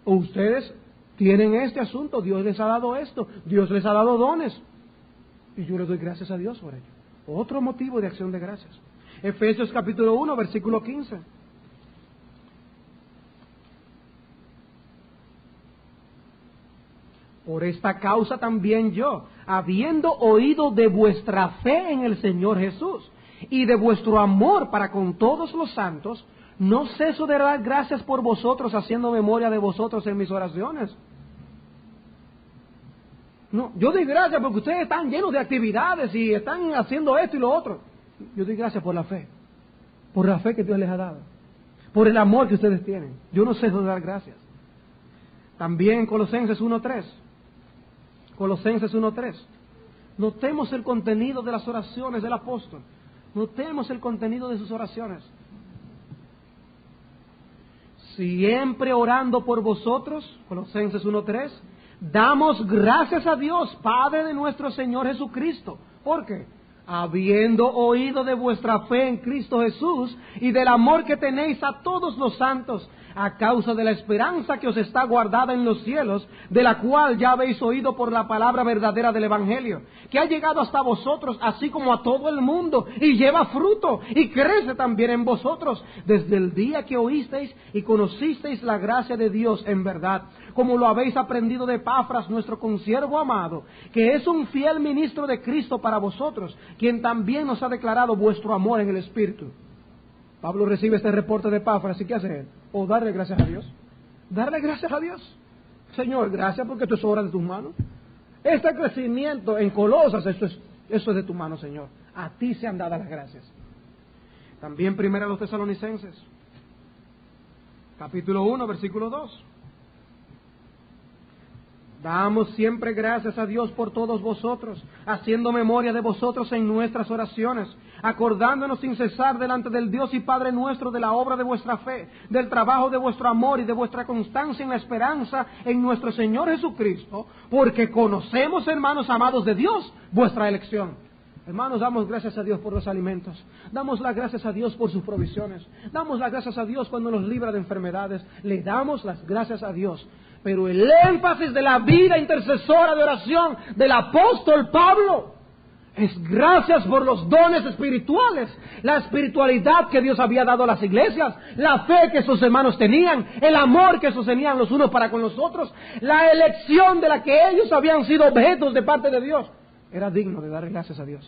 Ustedes tienen este asunto, Dios les ha dado esto, Dios les ha dado dones, y yo les doy gracias a Dios por ello. Otro motivo de acción de gracias. Efesios capítulo 1, versículo 15. Por esta causa también yo, habiendo oído de vuestra fe en el Señor Jesús y de vuestro amor para con todos los santos, no ceso de dar gracias por vosotros, haciendo memoria de vosotros en mis oraciones. No, yo doy gracias porque ustedes están llenos de actividades y están haciendo esto y lo otro. Yo doy gracias por la fe que Dios les ha dado, por el amor que ustedes tienen. Yo no ceso de dar gracias. También en Colosenses 1:3. Colosenses 1:3. Notemos el contenido de las oraciones del apóstol. Notemos el contenido de sus oraciones. Siempre orando por vosotros, Colosenses 1:3, damos gracias a Dios, Padre de nuestro Señor Jesucristo. ¿Por qué? Habiendo oído de vuestra fe en Cristo Jesús y del amor que tenéis a todos los santos, a causa de la esperanza que os está guardada en los cielos, de la cual ya habéis oído por la palabra verdadera del Evangelio, que ha llegado hasta vosotros, así como a todo el mundo, y lleva fruto, y crece también en vosotros, desde el día que oísteis y conocisteis la gracia de Dios en verdad, como lo habéis aprendido de Epafras, nuestro consiervo amado, que es un fiel ministro de Cristo para vosotros, quien también nos ha declarado vuestro amor en el Espíritu. Pablo recibe este reporte de Epafras, ¿y qué hace él? O darle gracias a Dios. Darle gracias a Dios. Señor, gracias porque esto es obra de tus manos. Este crecimiento en Colosas, eso es de tu mano, Señor. A ti se han dado las gracias. También primero a los Tesalonicenses, capítulo 1, versículo 2. Damos siempre gracias a Dios por todos vosotros, haciendo memoria de vosotros en nuestras oraciones, acordándonos sin cesar delante del Dios y Padre nuestro de la obra de vuestra fe, del trabajo de vuestro amor y de vuestra constancia en la esperanza en nuestro Señor Jesucristo, porque conocemos, hermanos amados de Dios, vuestra elección. Hermanos, damos gracias a Dios por los alimentos, damos las gracias a Dios por sus provisiones, damos las gracias a Dios cuando nos libra de enfermedades, le damos las gracias a Dios. Pero el énfasis de la vida intercesora de oración del apóstol Pablo es gracias por los dones espirituales, la espiritualidad que Dios había dado a las iglesias, la fe que sus hermanos tenían, el amor que sostenían los unos para con los otros, la elección de la que ellos habían sido objetos de parte de Dios. Era digno de dar gracias a Dios.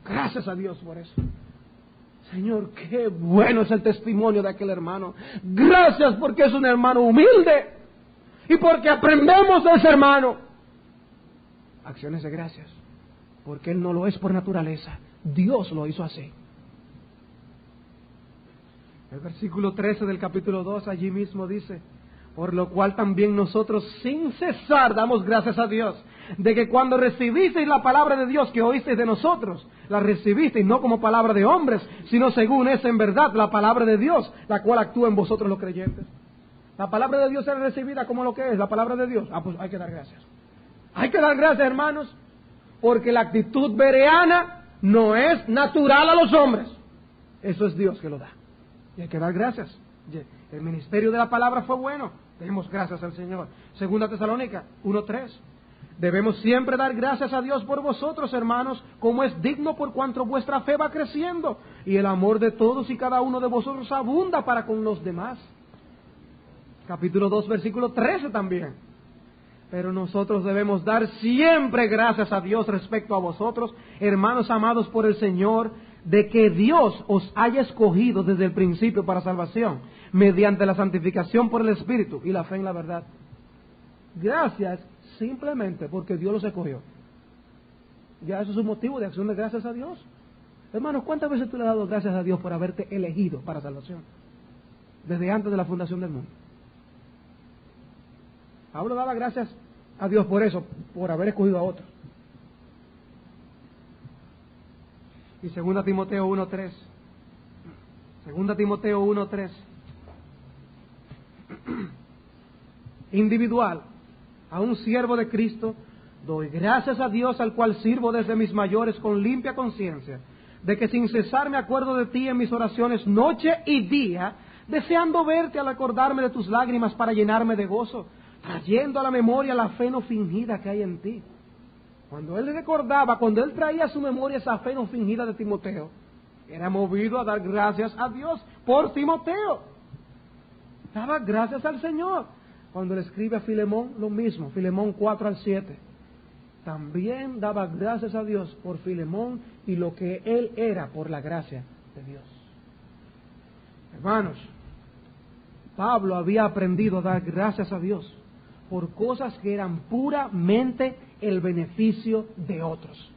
Gracias a Dios por eso. Señor, qué bueno es el testimonio de aquel hermano. Gracias porque es un hermano humilde. Y porque aprendemos de ese hermano. Acciones de gracias. Porque él no lo es por naturaleza. Dios lo hizo así. El versículo 13 del capítulo 2 allí mismo dice: por lo cual también nosotros sin cesar damos gracias a Dios, de que cuando recibisteis la palabra de Dios que oísteis de nosotros, la recibisteis no como palabra de hombres, sino según es en verdad la palabra de Dios, la cual actúa en vosotros los creyentes. La palabra de Dios será recibida como lo que es, la palabra de Dios. Pues hay que dar gracias. Hay que dar gracias, hermanos, porque la actitud bereana no es natural a los hombres. Eso es Dios que lo da. Y hay que dar gracias. El ministerio de la palabra fue bueno. Demos gracias al Señor. Segunda Tesalónica 1:3. Debemos siempre dar gracias a Dios por vosotros, hermanos, como es digno por cuanto vuestra fe va creciendo y el amor de todos y cada uno de vosotros abunda para con los demás. Capítulo 2, versículo 13 también. Pero nosotros debemos dar siempre gracias a Dios respecto a vosotros, hermanos amados por el Señor, de que Dios os haya escogido desde el principio para salvación, mediante la santificación por el Espíritu y la fe en la verdad. Gracias simplemente porque Dios los escogió. Ya eso es un motivo de acción de gracias a Dios. Hermanos, ¿cuántas veces tú le has dado gracias a Dios por haberte elegido para salvación? Desde antes de la fundación del mundo. Pablo daba gracias a Dios por eso, por haber escogido a otros. Y 2 Timoteo 1:3. 2 Timoteo 1:3. Individual, a un siervo de Cristo, doy gracias a Dios, al cual sirvo desde mis mayores con limpia conciencia, de que sin cesar me acuerdo de ti en mis oraciones noche y día, deseando verte al acordarme de tus lágrimas para llenarme de gozo, trayendo a la memoria la fe no fingida que hay en ti. Cuando él recordaba, cuando él traía a su memoria esa fe no fingida de Timoteo, era movido a dar gracias a Dios por Timoteo. Daba gracias al Señor. Cuando le escribe a Filemón, lo mismo, Filemón 4-7. También daba gracias a Dios por Filemón y lo que él era por la gracia de Dios. Hermanos, Pablo había aprendido a dar gracias a Dios por cosas que eran puramente el beneficio de otros.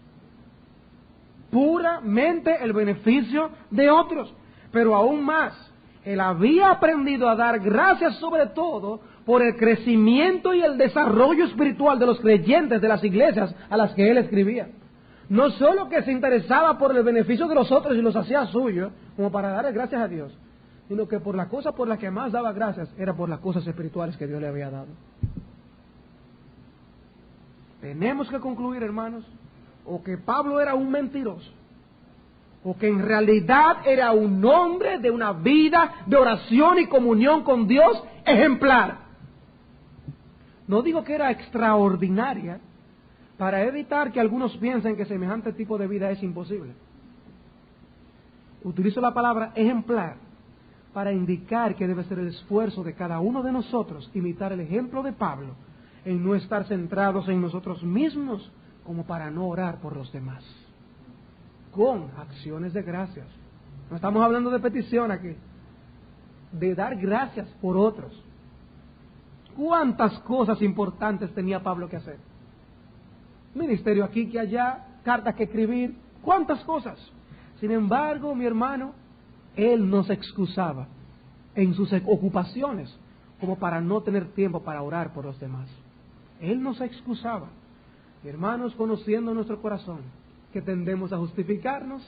Puramente el beneficio de otros. Pero aún más, él había aprendido a dar gracias sobre todo por el crecimiento y el desarrollo espiritual de los creyentes de las iglesias a las que él escribía. No solo que se interesaba por el beneficio de los otros y los hacía suyos, como para darle gracias a Dios, sino que por la cosa por la que más daba gracias era por las cosas espirituales que Dios le había dado. Tenemos que concluir, hermanos, o que Pablo era un mentiroso, o que en realidad era un hombre de una vida de oración y comunión con Dios ejemplar. No digo que era extraordinaria, para evitar que algunos piensen que semejante tipo de vida es imposible. Utilizo la palabra ejemplar para indicar que debe ser el esfuerzo de cada uno de nosotros imitar el ejemplo de Pablo, en no estar centrados en nosotros mismos como para no orar por los demás, con acciones de gracias. No estamos hablando de petición aquí, de dar gracias por otros. ¿Cuántas cosas importantes tenía Pablo que hacer? Ministerio aquí que allá, cartas que escribir, ¿cuántas cosas? Sin embargo, mi hermano, él no se excusaba en sus ocupaciones como para no tener tiempo para orar por los demás. Él no se excusaba. Hermanos, conociendo nuestro corazón, que tendemos a justificarnos,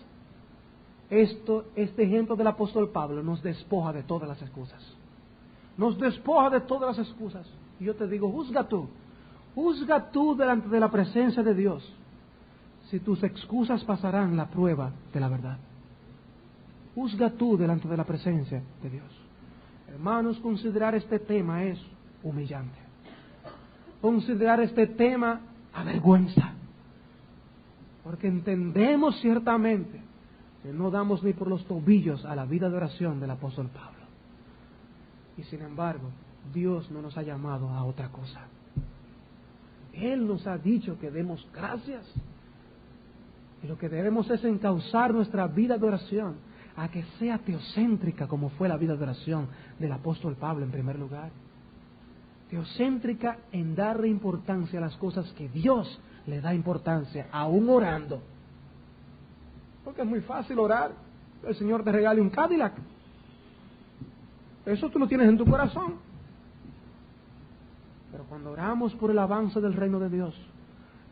este ejemplo del apóstol Pablo nos despoja de todas las excusas. Nos despoja de todas las excusas. Y yo te digo, juzga tú delante de la presencia de Dios, si tus excusas pasarán la prueba de la verdad. Juzga tú delante de la presencia de Dios. Hermanos, considerar este tema es humillante. Considerar este tema avergüenza, porque entendemos ciertamente que no damos ni por los tobillos a la vida de oración del apóstol Pablo. Y sin embargo, Dios no nos ha llamado a otra cosa. Él nos ha dicho que demos gracias. Y lo que debemos es encauzar nuestra vida de oración a que sea teocéntrica como fue la vida de oración del apóstol Pablo en primer lugar. Teocéntrica en darle importancia a las cosas que Dios le da importancia, aún orando. Porque es muy fácil orar, el Señor te regale un Cadillac. Eso tú lo tienes en tu corazón. Pero cuando oramos por el avance del reino de Dios,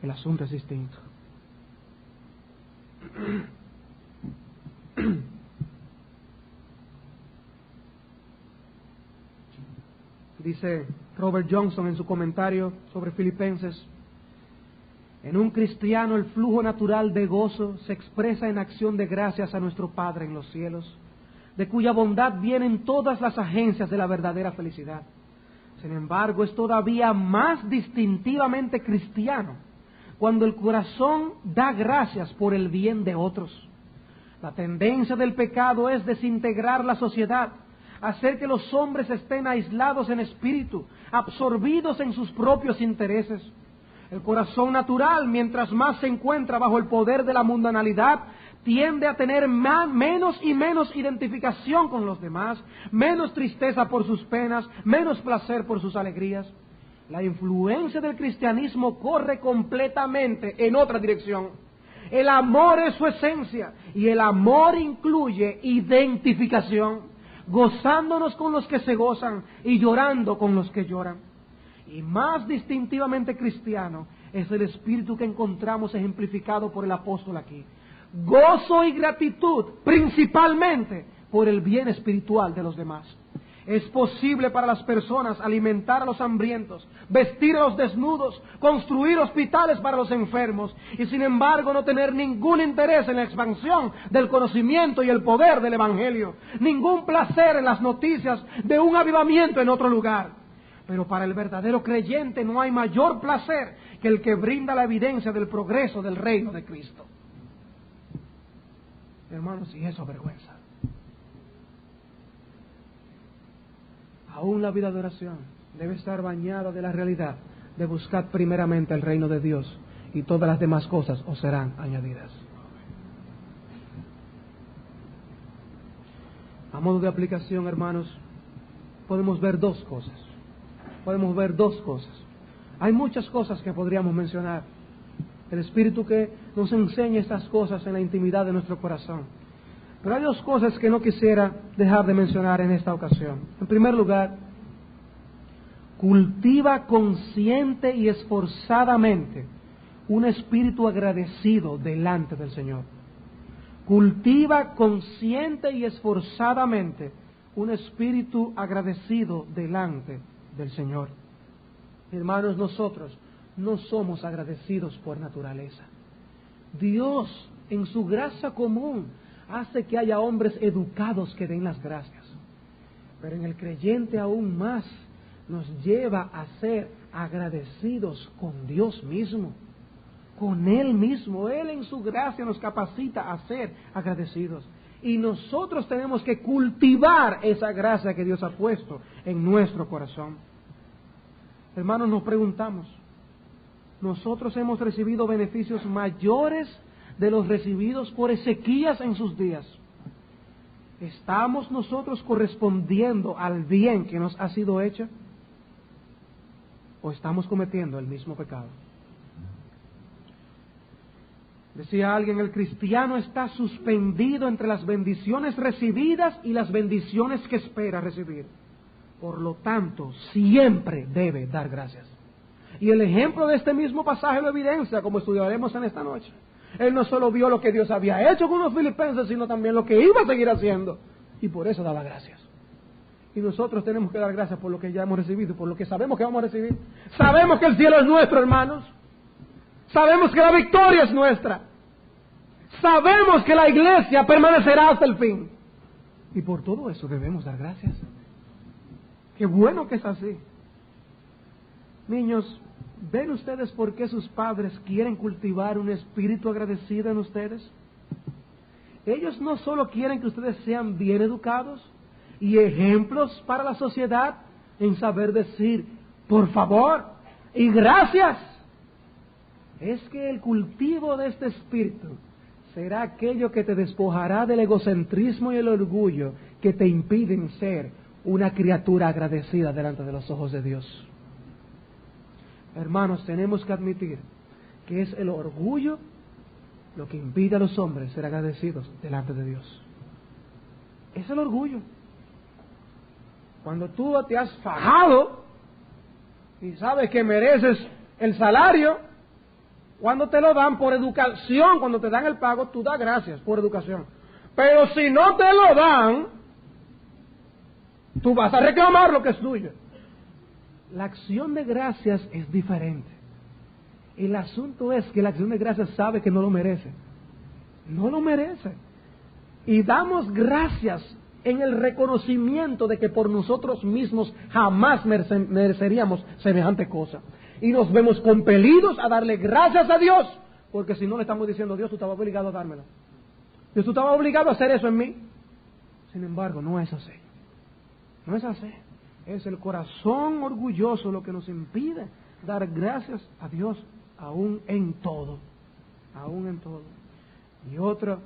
el asunto es distinto. Dice Robert Johnson en su comentario sobre Filipenses: en un cristiano el flujo natural de gozo se expresa en acción de gracias a nuestro Padre en los cielos, de cuya bondad vienen todas las agencias de la verdadera felicidad. Sin embargo, es todavía más distintivamente cristiano cuando el corazón da gracias por el bien de otros. La tendencia del pecado es desintegrar la sociedad, hacer que los hombres estén aislados en espíritu, absorbidos en sus propios intereses. El corazón natural, mientras más se encuentra bajo el poder de la mundanalidad, tiende a tener menos y menos identificación con los demás, menos tristeza por sus penas, menos placer por sus alegrías. La influencia del cristianismo corre completamente en otra dirección. El amor es su esencia y el amor incluye identificación, gozándonos con los que se gozan y llorando con los que lloran. Y más distintivamente cristiano es el espíritu que encontramos ejemplificado por el apóstol aquí. Gozo y gratitud principalmente por el bien espiritual de los demás. Es posible para las personas alimentar a los hambrientos, vestir a los desnudos, construir hospitales para los enfermos y sin embargo no tener ningún interés en la expansión del conocimiento y el poder del Evangelio, ningún placer en las noticias de un avivamiento en otro lugar. Pero para el verdadero creyente no hay mayor placer que el que brinda la evidencia del progreso del reino de Cristo. Hermanos, y eso avergüenza. Aún la vida de oración debe estar bañada de la realidad de buscar primeramente el reino de Dios y todas las demás cosas os serán añadidas. A modo de aplicación, hermanos, podemos ver dos cosas. Hay muchas cosas que podríamos mencionar. El Espíritu que nos enseña estas cosas en la intimidad de nuestro corazón. Pero hay dos cosas que no quisiera dejar de mencionar en esta ocasión. En primer lugar, cultiva consciente y esforzadamente un espíritu agradecido delante del Señor. Cultiva consciente y esforzadamente un espíritu agradecido delante del Señor. Hermanos, nosotros no somos agradecidos por naturaleza. Dios, en su gracia común, hace que haya hombres educados que den las gracias. Pero en el creyente aún más nos lleva a ser agradecidos con Dios mismo, con Él mismo. Él en su gracia nos capacita a ser agradecidos. Y nosotros tenemos que cultivar esa gracia que Dios ha puesto en nuestro corazón. Hermanos, nos preguntamos, ¿nosotros hemos recibido beneficios mayores de los recibidos por Ezequías en sus días? ¿Estamos nosotros correspondiendo al bien que nos ha sido hecho? ¿O estamos cometiendo el mismo pecado? Decía alguien, el cristiano está suspendido entre las bendiciones recibidas y las bendiciones que espera recibir. Por lo tanto, siempre debe dar gracias. Y el ejemplo de este mismo pasaje lo evidencia, como estudiaremos en esta noche. Él no solo vio lo que Dios había hecho con los filipenses, sino también lo que iba a seguir haciendo. Y por eso daba gracias. Y nosotros tenemos que dar gracias por lo que ya hemos recibido, por lo que sabemos que vamos a recibir. Sabemos que el cielo es nuestro, hermanos. Sabemos que la victoria es nuestra. Sabemos que la iglesia permanecerá hasta el fin. Y por todo eso debemos dar gracias. Qué bueno que es así. Niños, ¿ven ustedes por qué sus padres quieren cultivar un espíritu agradecido en ustedes? Ellos no solo quieren que ustedes sean bien educados y ejemplos para la sociedad en saber decir por favor y gracias. Es que el cultivo de este espíritu será aquello que te despojará del egocentrismo y el orgullo que te impiden ser una criatura agradecida delante de los ojos de Dios. Hermanos, tenemos que admitir que es el orgullo lo que impide a los hombres ser agradecidos delante de Dios. Es el orgullo. Cuando tú te has fajado y sabes que mereces el salario, cuando te lo dan por educación, cuando te dan el pago, tú das gracias por educación. Pero si no te lo dan, tú vas a reclamar lo que es tuyo. La acción de gracias es diferente. El asunto es que la acción de gracias sabe que no lo merece. No lo merece. Y damos gracias en el reconocimiento de que por nosotros mismos jamás mereceríamos semejante cosa. Y nos vemos compelidos a darle gracias a Dios, porque si no le estamos diciendo, Dios, tú estabas obligado a dármelo. Dios, tú estabas obligado a hacer eso en mí. Sin embargo, no es así. No es así. Es el corazón orgulloso lo que nos impide dar gracias a Dios aún en todo. Aún en todo. Y otra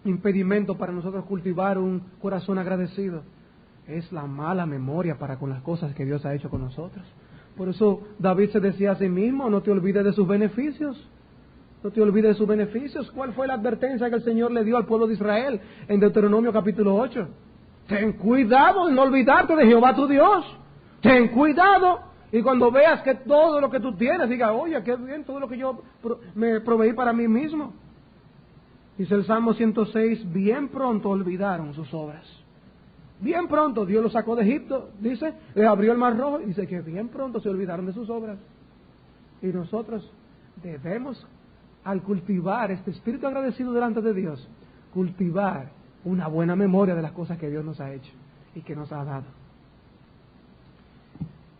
impedimento para nosotros cultivar un corazón agradecido es la mala memoria para con las cosas que Dios ha hecho con nosotros. Por eso David se decía a sí mismo, no te olvides de sus beneficios. No te olvides de sus beneficios. ¿Cuál fue la advertencia que el Señor le dio al pueblo de Israel en Deuteronomio capítulo 8? Ten cuidado en no olvidarte de Jehová tu Dios. Ten cuidado. Y cuando veas que todo lo que tú tienes, diga, oye, qué bien todo lo que yo me proveí para mí mismo. Dice el Salmo 106, bien pronto olvidaron sus obras. Bien pronto Dios los sacó de Egipto, dice, les abrió el mar rojo, y dice que bien pronto se olvidaron de sus obras. Y nosotros debemos, al cultivar este espíritu agradecido delante de Dios, cultivar una buena memoria de las cosas que Dios nos ha hecho y que nos ha dado.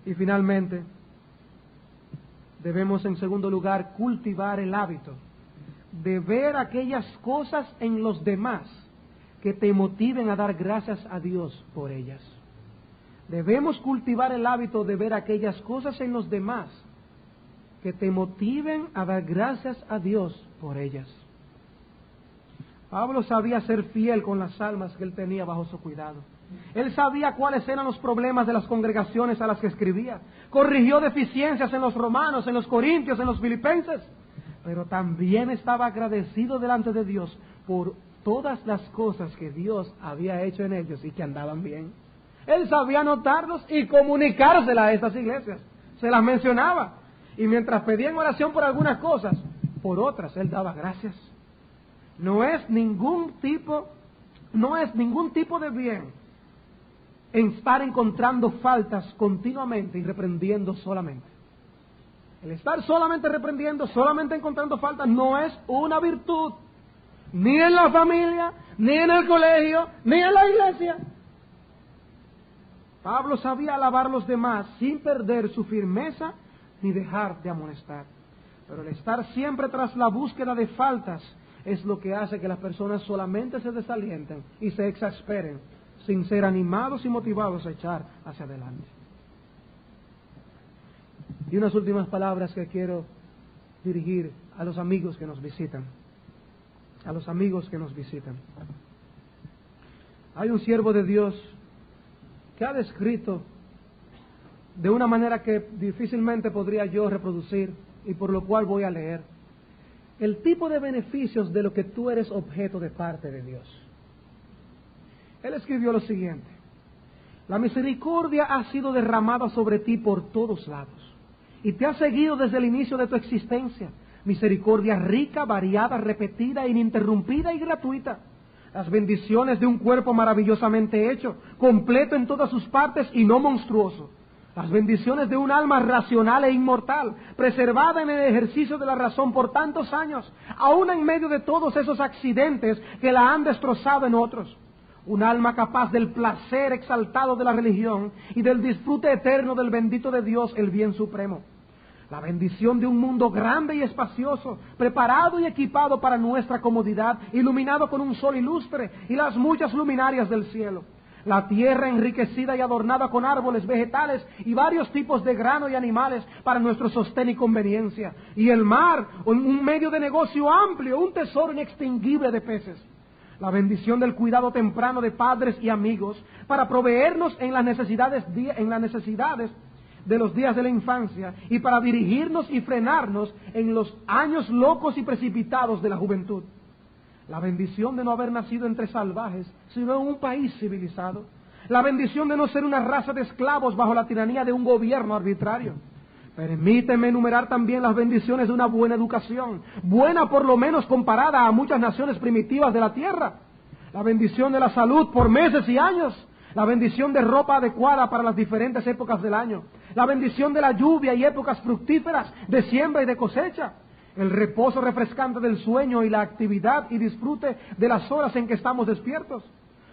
Y finalmente, debemos en segundo lugar cultivar el hábito de ver aquellas cosas en los demás que te motiven a dar gracias a Dios por ellas. Debemos cultivar el hábito de ver aquellas cosas en los demás que te motiven a dar gracias a Dios por ellas. Pablo sabía ser fiel con las almas que él tenía bajo su cuidado. Él sabía cuáles eran los problemas de las congregaciones a las que escribía. Corrigió deficiencias en los romanos, en los corintios, en los filipenses. Pero también estaba agradecido delante de Dios por todas las cosas que Dios había hecho en ellos y que andaban bien. Él sabía anotarlos y comunicárselas a estas iglesias. Se las mencionaba. Y mientras pedía en oración por algunas cosas, por otras él daba gracias. No es ningún tipo de bien en estar encontrando faltas continuamente y reprendiendo solamente. El estar solamente reprendiendo, solamente encontrando faltas, no es una virtud. Ni en la familia, ni en el colegio, ni en la iglesia. Pablo sabía alabar a los demás sin perder su firmeza ni dejar de amonestar. Pero el estar siempre tras la búsqueda de faltas es lo que hace que las personas solamente se desalienten y se exasperen, sin ser animados y motivados a echar hacia adelante. Y unas últimas palabras que quiero dirigir a los amigos que nos visitan. A los amigos que nos visitan. Hay un siervo de Dios que ha descrito de una manera que difícilmente podría yo reproducir y por lo cual voy a leer el tipo de beneficios de lo que tú eres objeto de parte de Dios. Él escribió lo siguiente: la misericordia ha sido derramada sobre ti por todos lados y te ha seguido desde el inicio de tu existencia. Misericordia rica, variada, repetida, ininterrumpida y gratuita. Las bendiciones de un cuerpo maravillosamente hecho, completo en todas sus partes y no monstruoso. Las bendiciones de un alma racional e inmortal, preservada en el ejercicio de la razón por tantos años, aún en medio de todos esos accidentes que la han destrozado en otros. Un alma capaz del placer exaltado de la religión y del disfrute eterno del bendito de Dios, el bien supremo. La bendición de un mundo grande y espacioso, preparado y equipado para nuestra comodidad, iluminado con un sol ilustre y las muchas luminarias del cielo. La tierra enriquecida y adornada con árboles, vegetales y varios tipos de grano y animales para nuestro sostén y conveniencia. Y el mar, un medio de negocio amplio, un tesoro inextinguible de peces. La bendición del cuidado temprano de padres y amigos para proveernos en las necesidades de los días de la infancia y para dirigirnos y frenarnos en los años locos y precipitados de la juventud. La bendición de no haber nacido entre salvajes, sino en un país civilizado. La bendición de no ser una raza de esclavos bajo la tiranía de un gobierno arbitrario. Permíteme enumerar también las bendiciones de una buena educación, buena por lo menos comparada a muchas naciones primitivas de la tierra. La bendición de la salud por meses y años. La bendición de ropa adecuada para las diferentes épocas del año. La bendición de la lluvia y épocas fructíferas de siembra y de cosecha. El reposo refrescante del sueño y la actividad y disfrute de las horas en que estamos despiertos.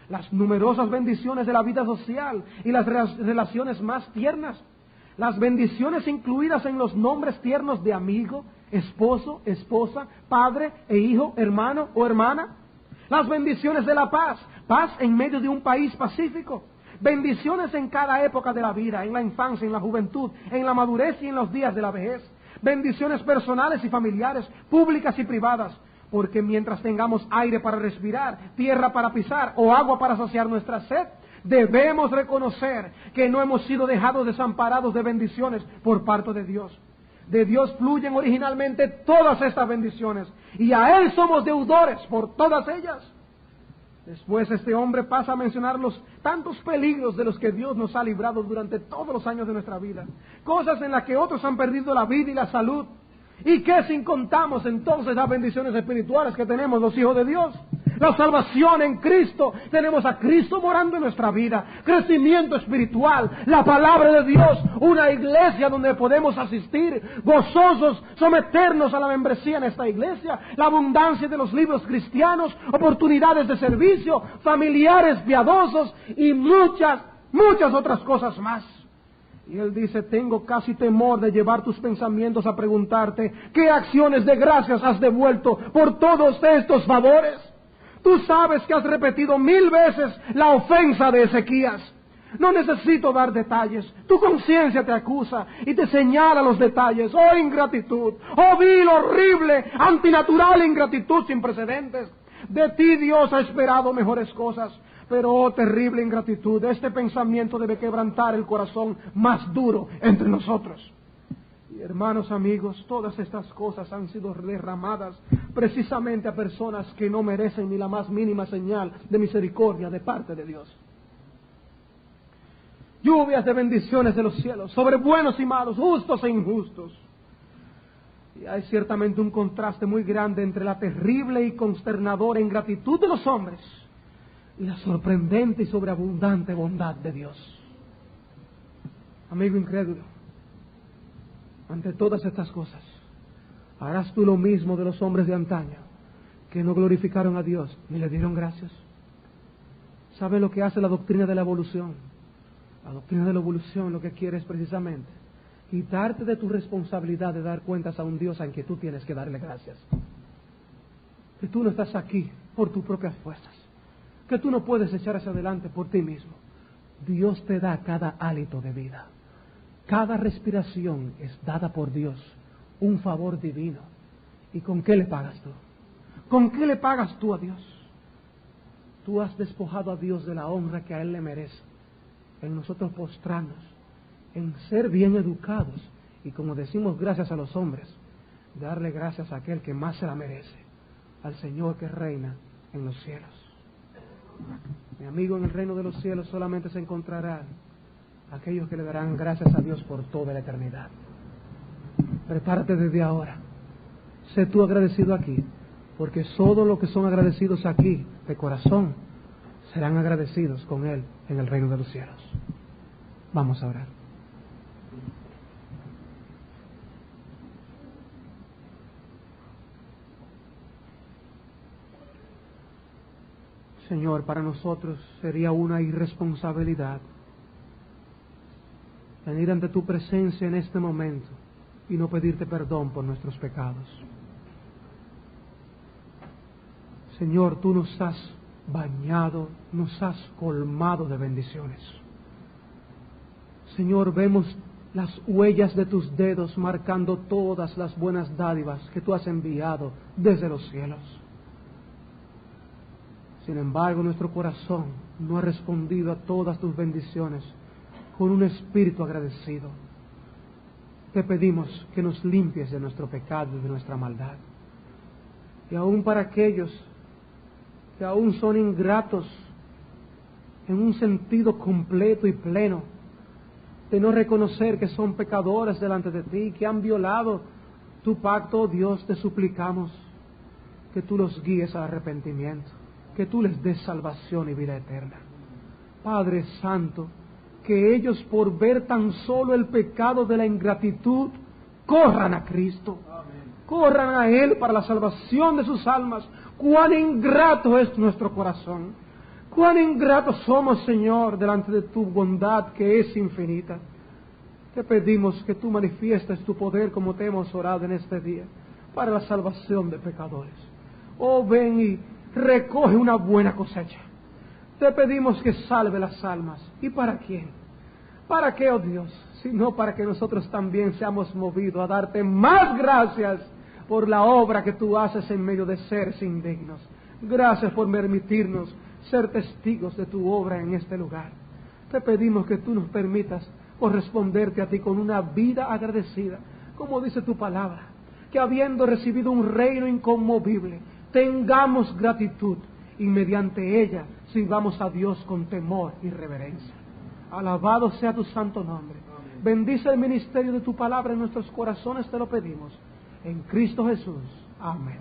Las numerosas bendiciones de la vida social y las relaciones más tiernas. Las bendiciones incluidas en los nombres tiernos de amigo, esposo, esposa, padre e hijo, hermano o hermana. Las bendiciones de la paz, paz en medio de un país pacífico. Bendiciones en cada época de la vida, en la infancia, en la juventud, en la madurez y en los días de la vejez. Bendiciones personales y familiares, públicas y privadas. porque mientras tengamos aire para respirar, tierra para pisar o agua para saciar nuestra sed, debemos reconocer que no hemos sido dejados desamparados de bendiciones por parte de Dios. De Dios fluyen originalmente todas estas bendiciones y a Él somos deudores por todas ellas. Después este hombre pasa a mencionar los tantos peligros de los que Dios nos ha librado durante todos los años de nuestra vida. Cosas en las que otros han perdido la vida y la salud. ¿Y qué sin contamos entonces las bendiciones espirituales que tenemos los hijos de Dios? La salvación en Cristo. Tenemos a Cristo morando en nuestra vida. Crecimiento espiritual. La palabra de Dios. Una iglesia donde podemos asistir gozosos, someternos a la membresía en esta iglesia. La abundancia de los libros cristianos. Oportunidades de servicio. Familiares piadosos. Y muchas otras cosas más. Y él dice, tengo casi temor de llevar tus pensamientos a preguntarte, ¿qué acciones de gracias has devuelto por todos estos favores? Tú sabes que has repetido 1000 veces la ofensa de Ezequías. No necesito dar detalles. Tu conciencia te acusa y te señala los detalles. ¡Oh, ingratitud! ¡Oh, vil, horrible, antinatural ingratitud sin precedentes! De ti Dios ha esperado mejores cosas. Pero, oh, terrible ingratitud, este pensamiento debe quebrantar el corazón más duro entre nosotros. Y hermanos, amigos, todas estas cosas han sido derramadas precisamente a personas que no merecen ni la más mínima señal de misericordia de parte de Dios. Lluvias de bendiciones de los cielos, sobre buenos y malos, justos e injustos. Y hay ciertamente un contraste muy grande entre la terrible y consternadora ingratitud de los hombres y la sorprendente y sobreabundante bondad de Dios. Amigo incrédulo, ante todas estas cosas, ¿harás tú lo mismo de los hombres de antaño, que no glorificaron a Dios ni le dieron gracias? ¿Sabe lo que hace la doctrina de la evolución? La doctrina de la evolución lo que quiere es precisamente quitarte de tu responsabilidad de dar cuentas a un Dios a quien tú tienes que darle gracias. Que tú no estás aquí por tus propias fuerzas, que tú no puedes echar hacia adelante por ti mismo. Dios te da cada hálito de vida. Cada respiración es dada por Dios, un favor divino. ¿Y con qué le pagas tú? ¿Con qué le pagas tú a Dios? Tú has despojado a Dios de la honra que a Él le merece, en nosotros postrarnos, en ser bien educados y, como decimos gracias a los hombres, darle gracias a aquel que más se la merece, al Señor que reina en los cielos. Mi amigo, en el reino de los cielos solamente se encontrarán aquellos que le darán gracias a Dios por toda la eternidad. Prepárate desde ahora. Sé tú agradecido aquí, porque todos los que son agradecidos aquí, de corazón, serán agradecidos con Él en el reino de los cielos. Vamos a orar. Señor, para nosotros sería una irresponsabilidad venir ante tu presencia en este momento y no pedirte perdón por nuestros pecados. Señor, tú nos has bañado, nos has colmado de bendiciones. Señor, vemos las huellas de tus dedos marcando todas las buenas dádivas que tú has enviado desde los cielos. Sin embargo, nuestro corazón no ha respondido a todas tus bendiciones con un espíritu agradecido. Te pedimos que nos limpies de nuestro pecado y de nuestra maldad. Y aún para aquellos que aún son ingratos en un sentido completo y pleno, de no reconocer que son pecadores delante de ti, que han violado tu pacto, oh Dios, te suplicamos que tú los guíes al arrepentimiento, que tú les des salvación y vida eterna. Padre Santo, que ellos por ver tan solo el pecado de la ingratitud, corran a Cristo. Corran a Él para la salvación de sus almas. Cuán ingrato es nuestro corazón. Cuán ingratos somos, Señor, delante de tu bondad que es infinita. Te pedimos que tú manifiestes tu poder como te hemos orado en este día, para la salvación de pecadores. Oh, ven y recoge una buena cosecha. Te pedimos que salve las almas. ¿Y para quién? ¿Para qué, oh Dios? Sino para que nosotros también seamos movidos a darte más gracias por la obra que tú haces en medio de seres indignos. Gracias por permitirnos ser testigos de tu obra en este lugar. Te pedimos que tú nos permitas corresponderte a ti con una vida agradecida, como dice tu palabra, que habiendo recibido un reino inconmovible, tengamos gratitud y mediante ella sirvamos a Dios con temor y reverencia. Alabado sea tu santo nombre. Bendice el ministerio de tu palabra en nuestros corazones, te lo pedimos. En Cristo Jesús. Amén.